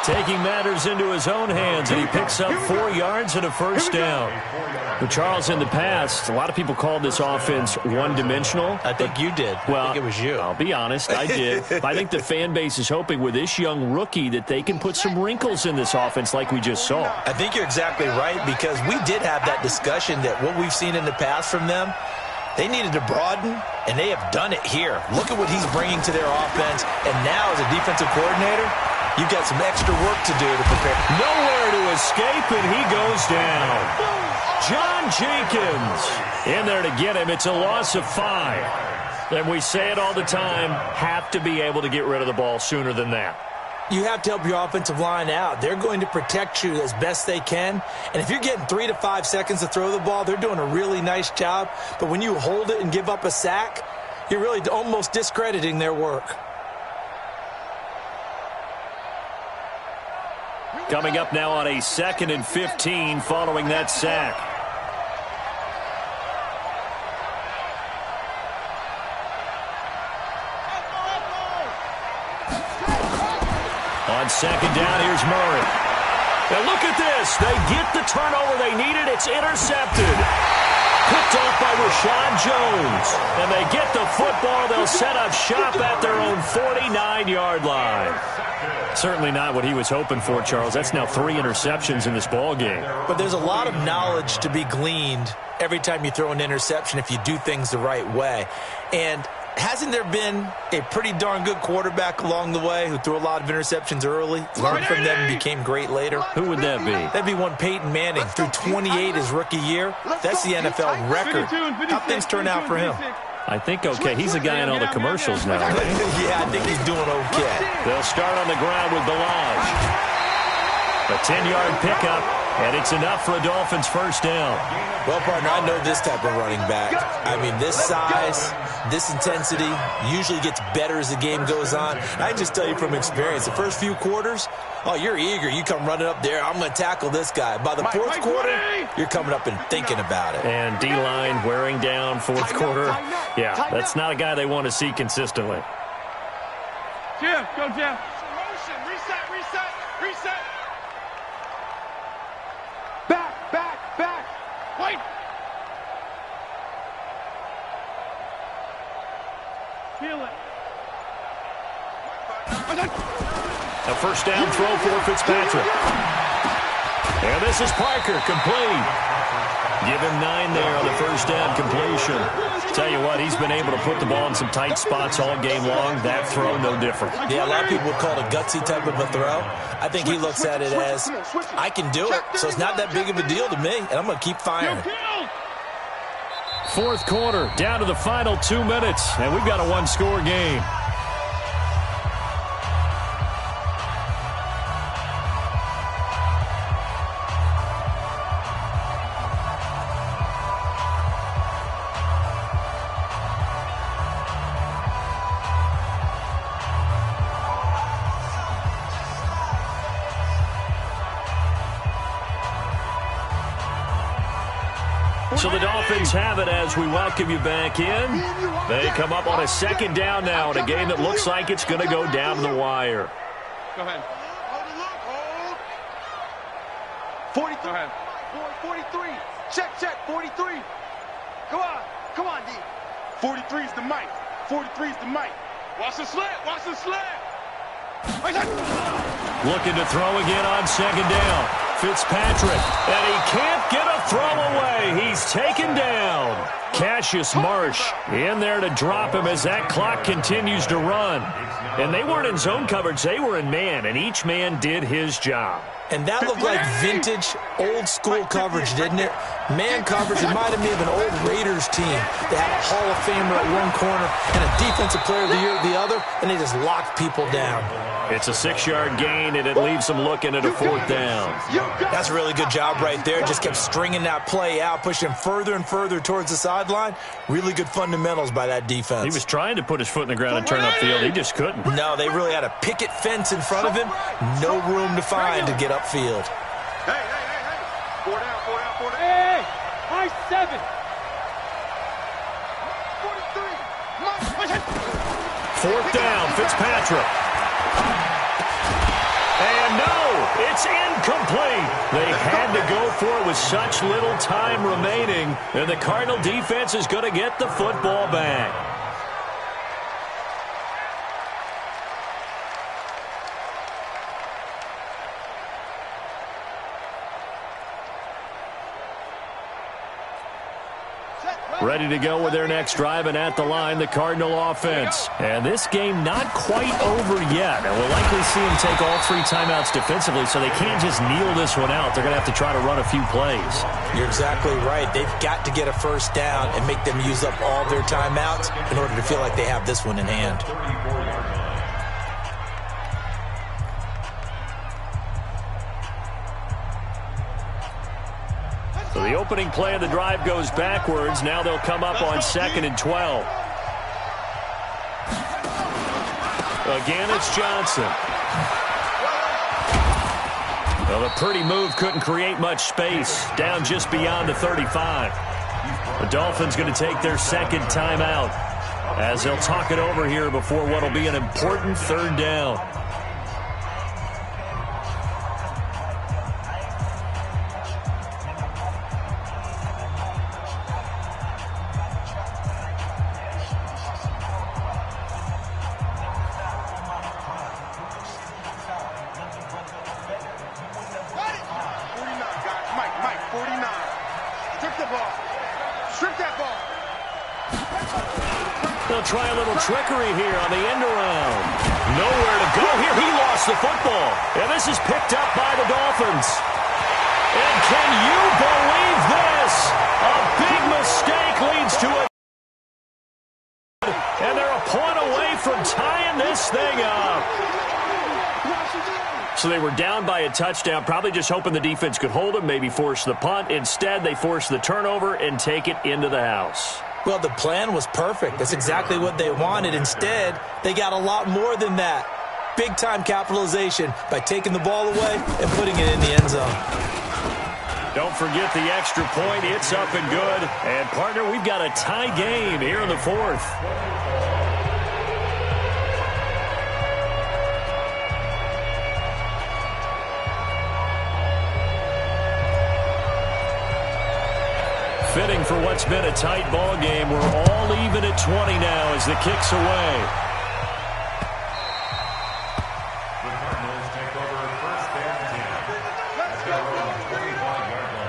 Taking matters into his own hands, and he picks up 4 yards and a first down. Well, Charles, in the past, a lot of people called this offense one-dimensional. I think you did. Well, I think it was you. I'll be honest, I did. I think the fan base is hoping with this young rookie that they can put some wrinkles in this offense like we just saw. I think you're exactly right, because we did have that discussion that what we've seen in the past from them, they needed to broaden, and they have done it here. Look at what he's bringing to their offense, and now as a defensive coordinator, you've got some extra work to do to prepare. Nowhere to escape, and he goes down. John Jenkins in there to get him. It's a loss of 5. And we say it all the time, have to be able to get rid of the ball sooner than that. You have to help your offensive line out. They're going to protect you as best they can. And if you're getting 3 to 5 seconds to throw the ball, they're doing a really nice job. But when you hold it and give up a sack, you're really almost discrediting their work. Coming up now on a 2nd and 15 following that sack. On 2nd down, here's Murray. Now look at this. They get the turnover they needed. It's intercepted. Picked off by Rashad Jones. And they get the football. They'll set up shop at their own 49-yard line. Certainly not what he was hoping for, Charles. That's now 3 interceptions in this ball game. But there's a lot of knowledge to be gleaned every time you throw an interception if you do things the right way. And hasn't there been a pretty darn good quarterback along the way who threw a lot of interceptions early, learned from them, and became great later? Who would that be? That'd be one Peyton Manning. Threw 28 his rookie year. That's the NFL record. How things turn out for him? I think okay. He's a guy in all the commercials now, right? Yeah, I think he's doing okay. They'll start on the ground with Ballage. A 10-yard pickup, and it's enough for a Dolphins first down. Well, partner, I know this type of running back. I mean, this size, this intensity usually gets better as the game goes on. And I can just tell you from experience, the first few quarters, oh, you're eager. You come running up there, I'm going to tackle this guy. By the fourth quarter, you're coming up and thinking about it. And D-line wearing down fourth quarter. Yeah, that's not a guy they want to see consistently. Jim, go Jim. Motion, reset, reset, reset. Back. Wait. Feel it. A first down throw for Fitzpatrick. And this is Parker, complete. Give him 9 there on the first down completion. Tell you what, he's been able to put the ball in some tight spots all game long. That throw, no different. Yeah, a lot of people would call it a gutsy type of a throw. I think he looks at it as, I can do it, so it's not that big of a deal to me, and I'm going to keep firing. Fourth quarter, down to the final 2 minutes, and we've got a one-score game. So the Dolphins have it as we welcome you back in. They come up on a second down now in a game that looks like it's going to go down to the wire. Go ahead. 43. Go ahead. 43. Check. 43. Come on, D. 43 is the mic. 43 is the mic. Watch the slant. Looking to throw again on second down. Fitzpatrick, and he can't get a throw away. He's taken down. Cassius Marsh in there to drop him as that clock continues to run. And they weren't in zone coverage. They were in man, and each man did his job. And that looked like vintage, old-school coverage, didn't it? Man coverage reminded me of an old Raiders team. They had a Hall of Famer at one corner and a Defensive Player of the Year at the other, and they just locked people down. It's a 6-yard gain, and it leaves them looking at a fourth down. That's a really good job right there. Just kept stringing that play out, pushing further and further towards the sideline. Really good fundamentals by that defense. He was trying to put his foot in the ground and turn upfield. He just couldn't. No, they really had a picket fence in front of him. No room to find to get upfield. Hey. 4 down. Hey, high 7. 43. Fourth down, Fitzpatrick. And no, it's incomplete. They had to go for it with such little time remaining, and the Cardinal defense is going to get the football back. Ready to go with their next drive, and at the line, the Cardinal offense. And this game not quite over yet. And we'll likely see them take all 3 timeouts defensively, so they can't just kneel this one out. They're going to have to try to run a few plays. You're exactly right. They've got to get a first down and make them use up all their timeouts in order to feel like they have this one in hand. So the opening play of the drive goes backwards. Now they'll come up on 2nd and 12. Again, it's Johnson. Well, a pretty move couldn't create much space. Down just beyond the 35. The Dolphins going to take their second timeout as they'll talk it over here before what will be an important third down. They'll try a little trickery here on the end around. Nowhere to go here. He lost the football. And this is picked up by the Dolphins. And can you believe this? A big mistake leads to a... And they're a point away from tying this thing up. So they were down by a touchdown, probably just hoping the defense could hold them, maybe force the punt. Instead, they force the turnover and take it into the house. Well, the plan was perfect. That's exactly what they wanted. Instead, they got a lot more than that. Big-time capitalization by taking the ball away and putting it in the end zone. Don't forget the extra point. It's up and good. And, partner, we've got a tie game here in the fourth. Fitting for what's been a tight ball game. We're all even at 20 now as the kick's away. The Cardinals take over first and 10. Let's go on the 45-yard line.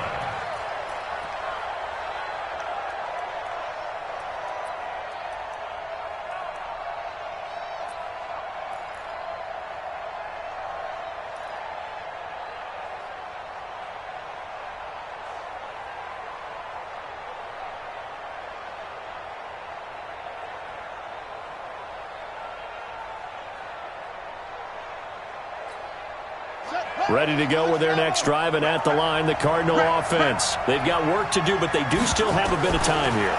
Ready to go with their next drive, and at the line, the Cardinal offense. They've got work to do, but they do still have a bit of time here.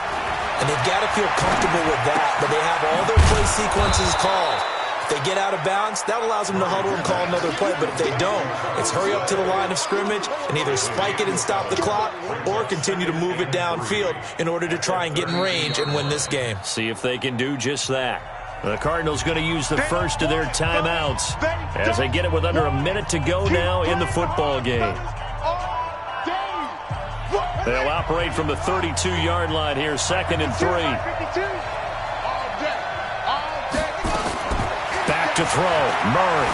And they've got to feel comfortable with that, but they have all their play sequences called. If they get out of bounds, that allows them to huddle and call another play. But if they don't, it's hurry up to the line of scrimmage and either spike it and stop the clock or continue to move it downfield in order to try and get in range and win this game. See if they can do just that. The Cardinals going to use the first of their timeouts as they get it with under a minute to go now in the football game. They'll operate from the 32-yard line here, 2nd and 3. Back to throw, Murray.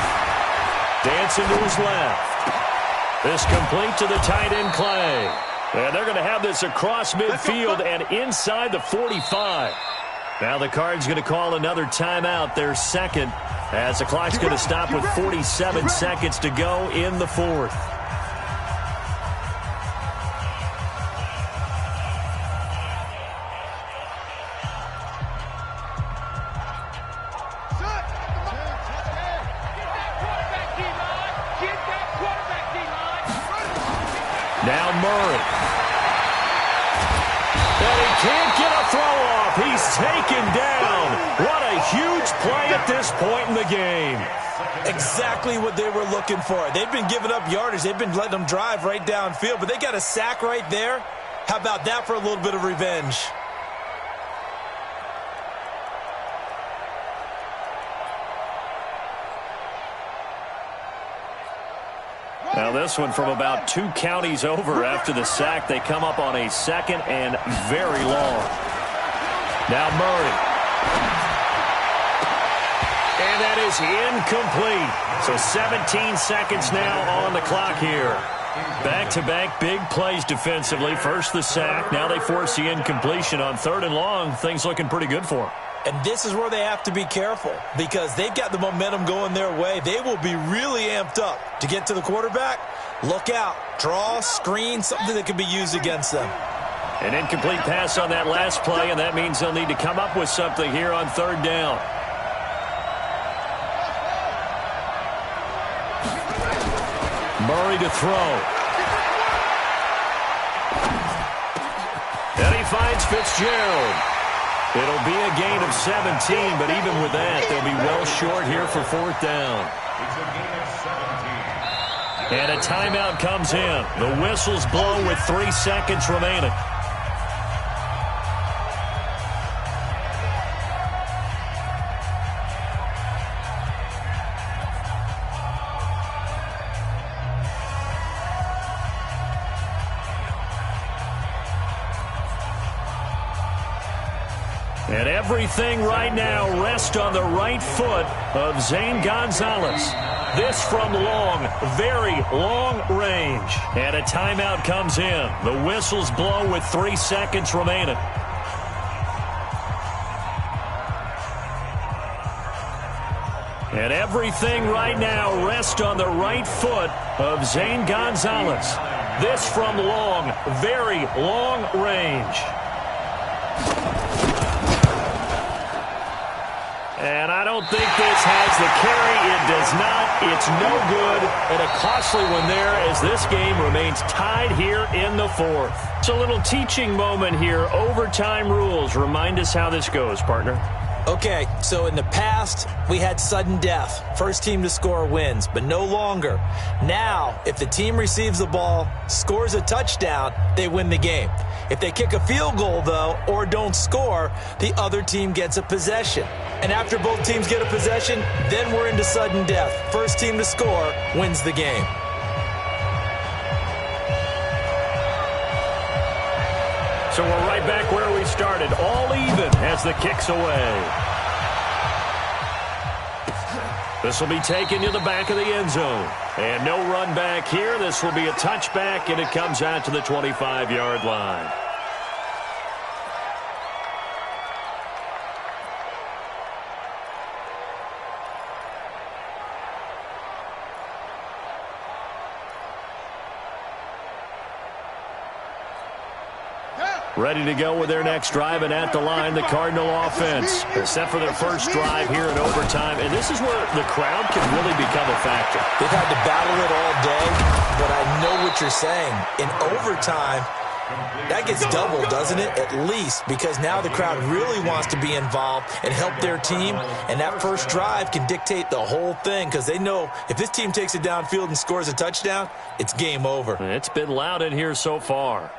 Dancing to his left. This complete to the tight end, Clay. And they're going to have this across midfield and inside the 45. Now the Cards going to call another timeout, their second, as the clock's going to stop with 47 seconds to go in the fourth. Now Murray. And he can't get a throw off. He's taken down. What a huge play at this point in the game. Exactly what they were looking for. They've been giving up yardage. They've been letting them drive right downfield, but they got a sack right there. How about that for a little bit of revenge? Now this one from about 2 counties over after the sack. They come up on a 2nd and very long. Now Murray. And that is incomplete. So 17 seconds now on the clock here. Back-to-back big plays defensively. First the sack. Now they force the incompletion on 3rd and long. Things looking pretty good for them. And this is where they have to be careful because they've got the momentum going their way. They will be really amped up to get to the quarterback. Look out. Draw, screen, something that can be used against them. An incomplete pass on that last play, and that means they'll need to come up with something here on 3rd down. Murray to throw. Then he finds Fitzgerald. It'll be a gain of 17, but even with that, they'll be well short here for 4th down. And a timeout comes in. The whistles blow with 3 seconds remaining. And everything right now rests on the right foot of Zane Gonzalez. This from long, very long range. And a timeout comes in. The whistles blow with 3 seconds remaining. And everything right now rests on the right foot of Zane Gonzalez. This from long, very long range. And I don't think this has the carry. It does not. It's no good. And a costly one there as this game remains tied here in the fourth. It's a little teaching moment here. Overtime rules. Remind us how this goes, partner. Okay, so in the past, we had sudden death. First team to score wins, but no longer. Now, if the team receives the ball, scores a touchdown, they win the game. If they kick a field goal, though, or don't score, the other team gets a possession. And after both teams get a possession, then we're into sudden death. First team to score wins the game. So we're right back where we started, all even as the kick's away. This will be taken to the back of the end zone. And no run back here. This will be a touchback, and it comes out to the 25-yard line. Ready to go with their next drive, and at the line, the Cardinal offense. Set for their first drive here in overtime, and this is where the crowd can really become a factor. They've had to battle it all day, but I know what you're saying. In overtime, That gets doubled, doesn't it? At least, because now the crowd really wants to be involved and help their team, and that first drive can dictate the whole thing because they know if this team takes it downfield and scores a touchdown, it's game over. It's been loud in here so far.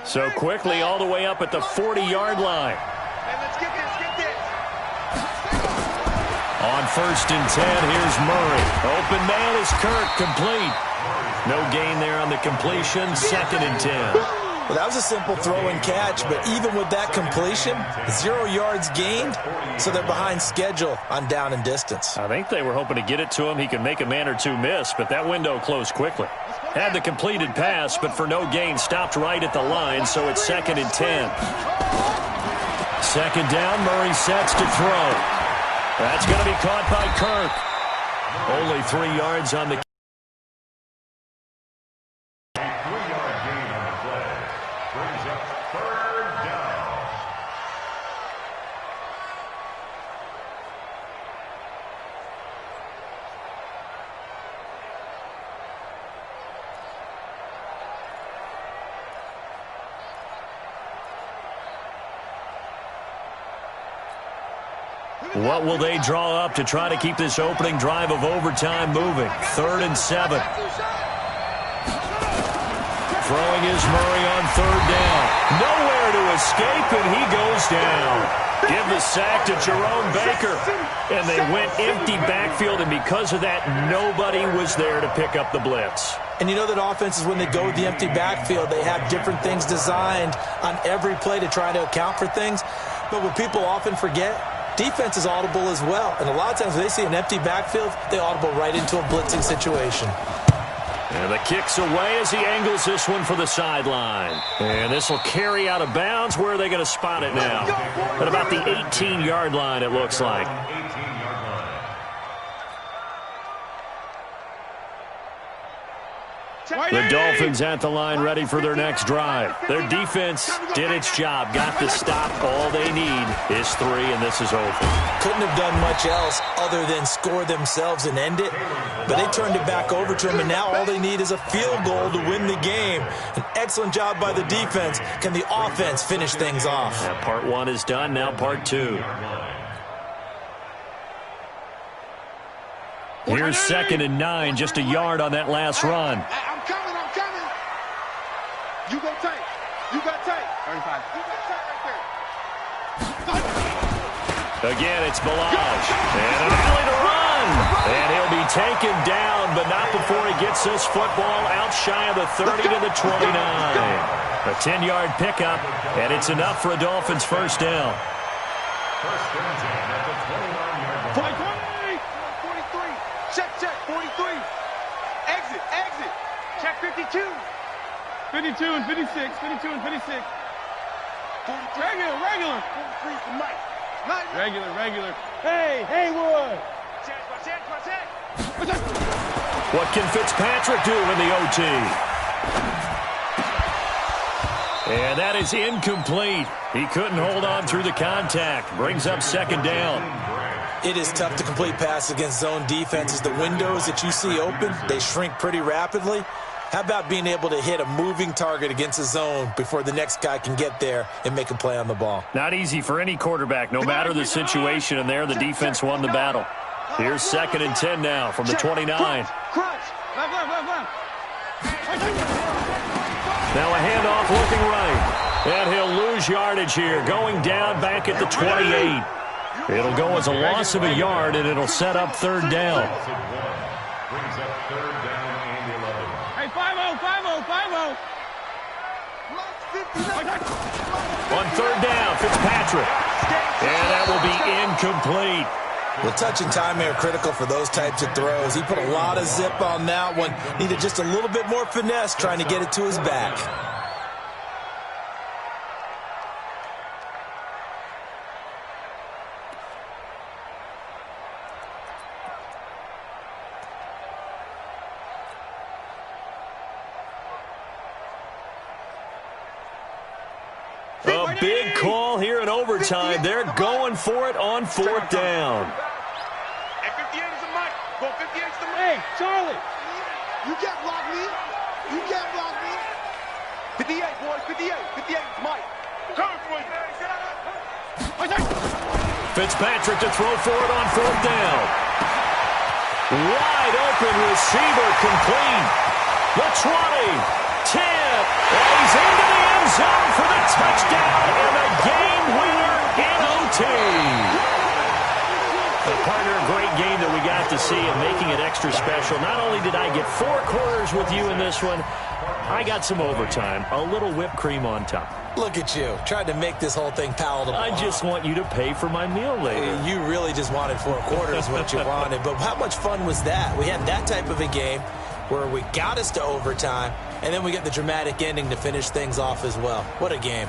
So quickly all the way up at the 40-yard line. Hey, let's get this, get this. On 1st and 10, here's Murray. Open man is Kirk, complete. No gain there on the completion, 2nd and 10. Well, that was a simple throw and catch, but even with that completion, 0 yards gained, so they're behind schedule on down and distance. I think they were hoping to get it to him. He could make a man or two miss, but that window closed quickly. Had the completed pass, but for no gain, stopped right at the line, so it's 2nd and 10. 2nd down, Murray sets to throw. That's going to be caught by Kirk. Only 3 yards on the... A 3-yard gain on the play. Brings up 3rd down. What will they draw up to try to keep this opening drive of overtime moving? 3rd and 7. Throwing is Murray on 3rd down. Nowhere to escape, and he goes down. Give the sack to Jerome Baker. And they went empty backfield, and because of that, nobody was there to pick up the blitz. And you know that offenses, when they go with the empty backfield, they have different things designed on every play to try to account for things. But what people often forget, defense is audible as well. And a lot of times when they see an empty backfield, they audible right into a blitzing situation. And the kick's away as he angles this one for the sideline. And this will carry out of bounds. Where are they going to spot it now? At about the 18-yard line, it looks like. 18-yard line. The Dolphins at the line ready for their next drive. Their defense did its job, got the stop. All they need is 3, and this is over. Couldn't have done much else other than score themselves and end it, but they turned it back over to them, and now all they need is a field goal to win the game. An excellent job by the defense. Can the offense finish things off? Now part 1 is done, now part 2. Here's 2nd and 9, just a yard on that last run. I'm coming. You go tight. You got tight. 35. You got tight right there. Again, it's Ballage. And an alley to run. And he'll be taken down, but not before he gets this football out shy of the 30 to the 29. A 10-yard pickup, and it's enough for a Dolphins first down. First and 10 at the 29-yard line. 43. Check. 43. Exit. Check 52. 52 and 56. 52 and 56. 43. Regular. 43 is the mic. Regular. Hey, Haywood. Watch out. What can Fitzpatrick do in the OT? And that is incomplete. He couldn't hold on through the contact. Brings up 2nd down. It is tough to complete passes against zone defenses. The windows that you see open, they shrink pretty rapidly. How about being able to hit a moving target against a zone before the next guy can get there and make a play on the ball? Not easy for any quarterback, no matter the situation, and there the defense won the battle. Here's 2nd and 10 now from the 29. Crunch. Left. Now a handoff looking right. And he'll lose yardage here, going down back at the 28. It'll go as a loss of a yard, and it'll set up 3rd down. Brings up 3rd down and 11. Hey, 5-0. On 3rd down, Fitzpatrick. And that will be incomplete. Well, touch and time are critical for those types of throws. He put a lot of zip on that one. Needed just a little bit more finesse trying to get it to his back. A big call here in overtime. They're going for it on 4th down. At 58 is the mic. Go Hey, Charlie. You can't block me. You can't block me. 58, boys, 58. 58 is Mike. Coming for you. Fitzpatrick to throw for it on fourth down. Wide open receiver complete. The 20, 10. He's into the end zone for the touchdown and the game winner in OT. Partner, a great game that we got to see and making it extra special. Not only did I get 4 quarters with you in this one, I got some overtime, a little whipped cream on top. Look at you, trying to make this whole thing palatable. I just want you to pay for my meal later. You really just wanted 4 quarters what you wanted, but how much fun was that? We had that type of a game where we got us to overtime, and then we get the dramatic ending to finish things off as well. What a game.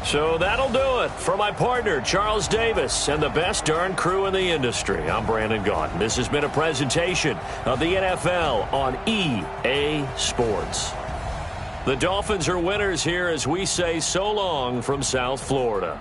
So that'll do it for my partner, Charles Davis, and the best darn crew in the industry. I'm Brandon Gaudin. This has been a presentation of the NFL on EA Sports. The Dolphins are winners here as we say so long from South Florida.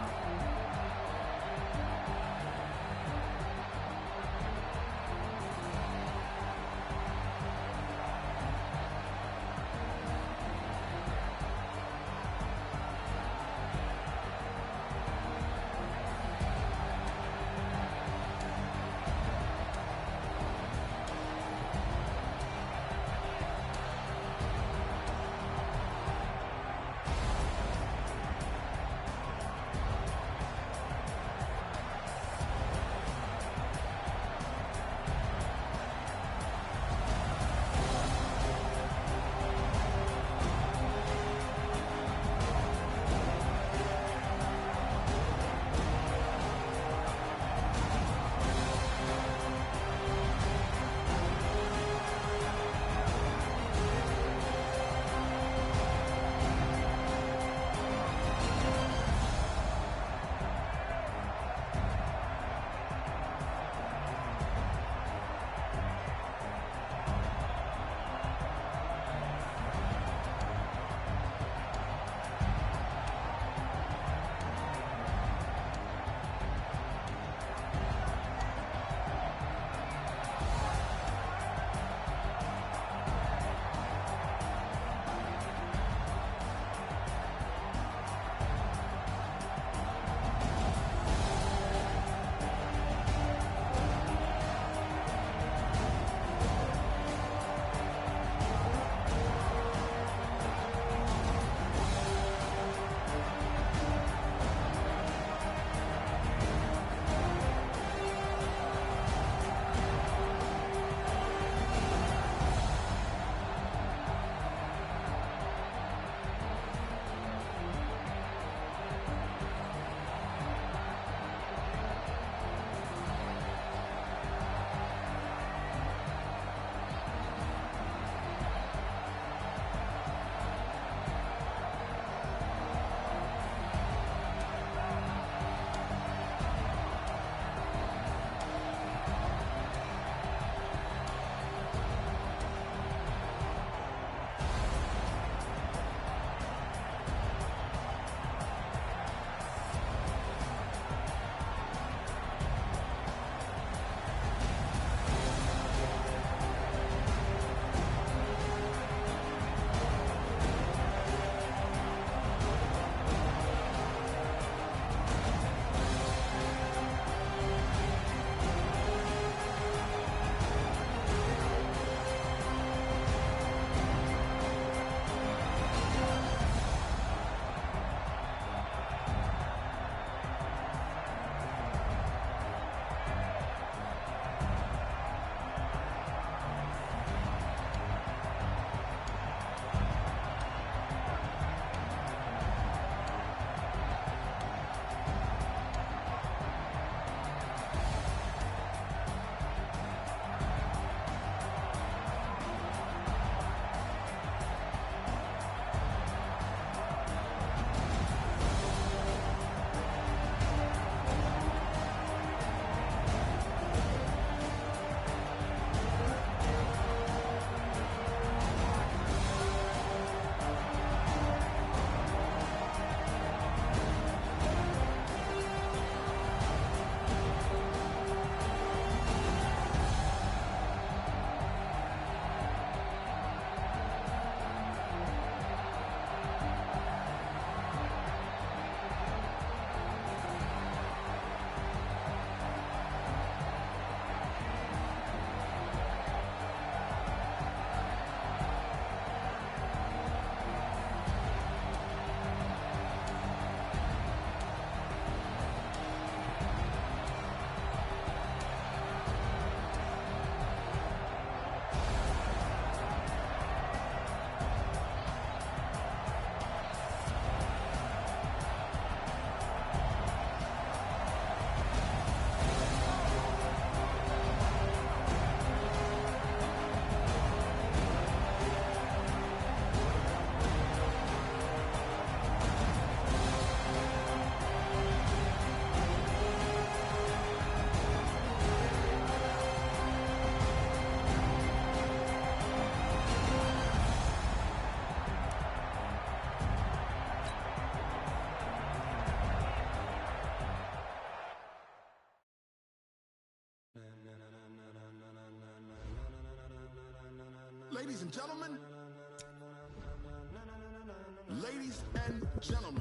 Ladies and gentlemen. Ladies and gentlemen.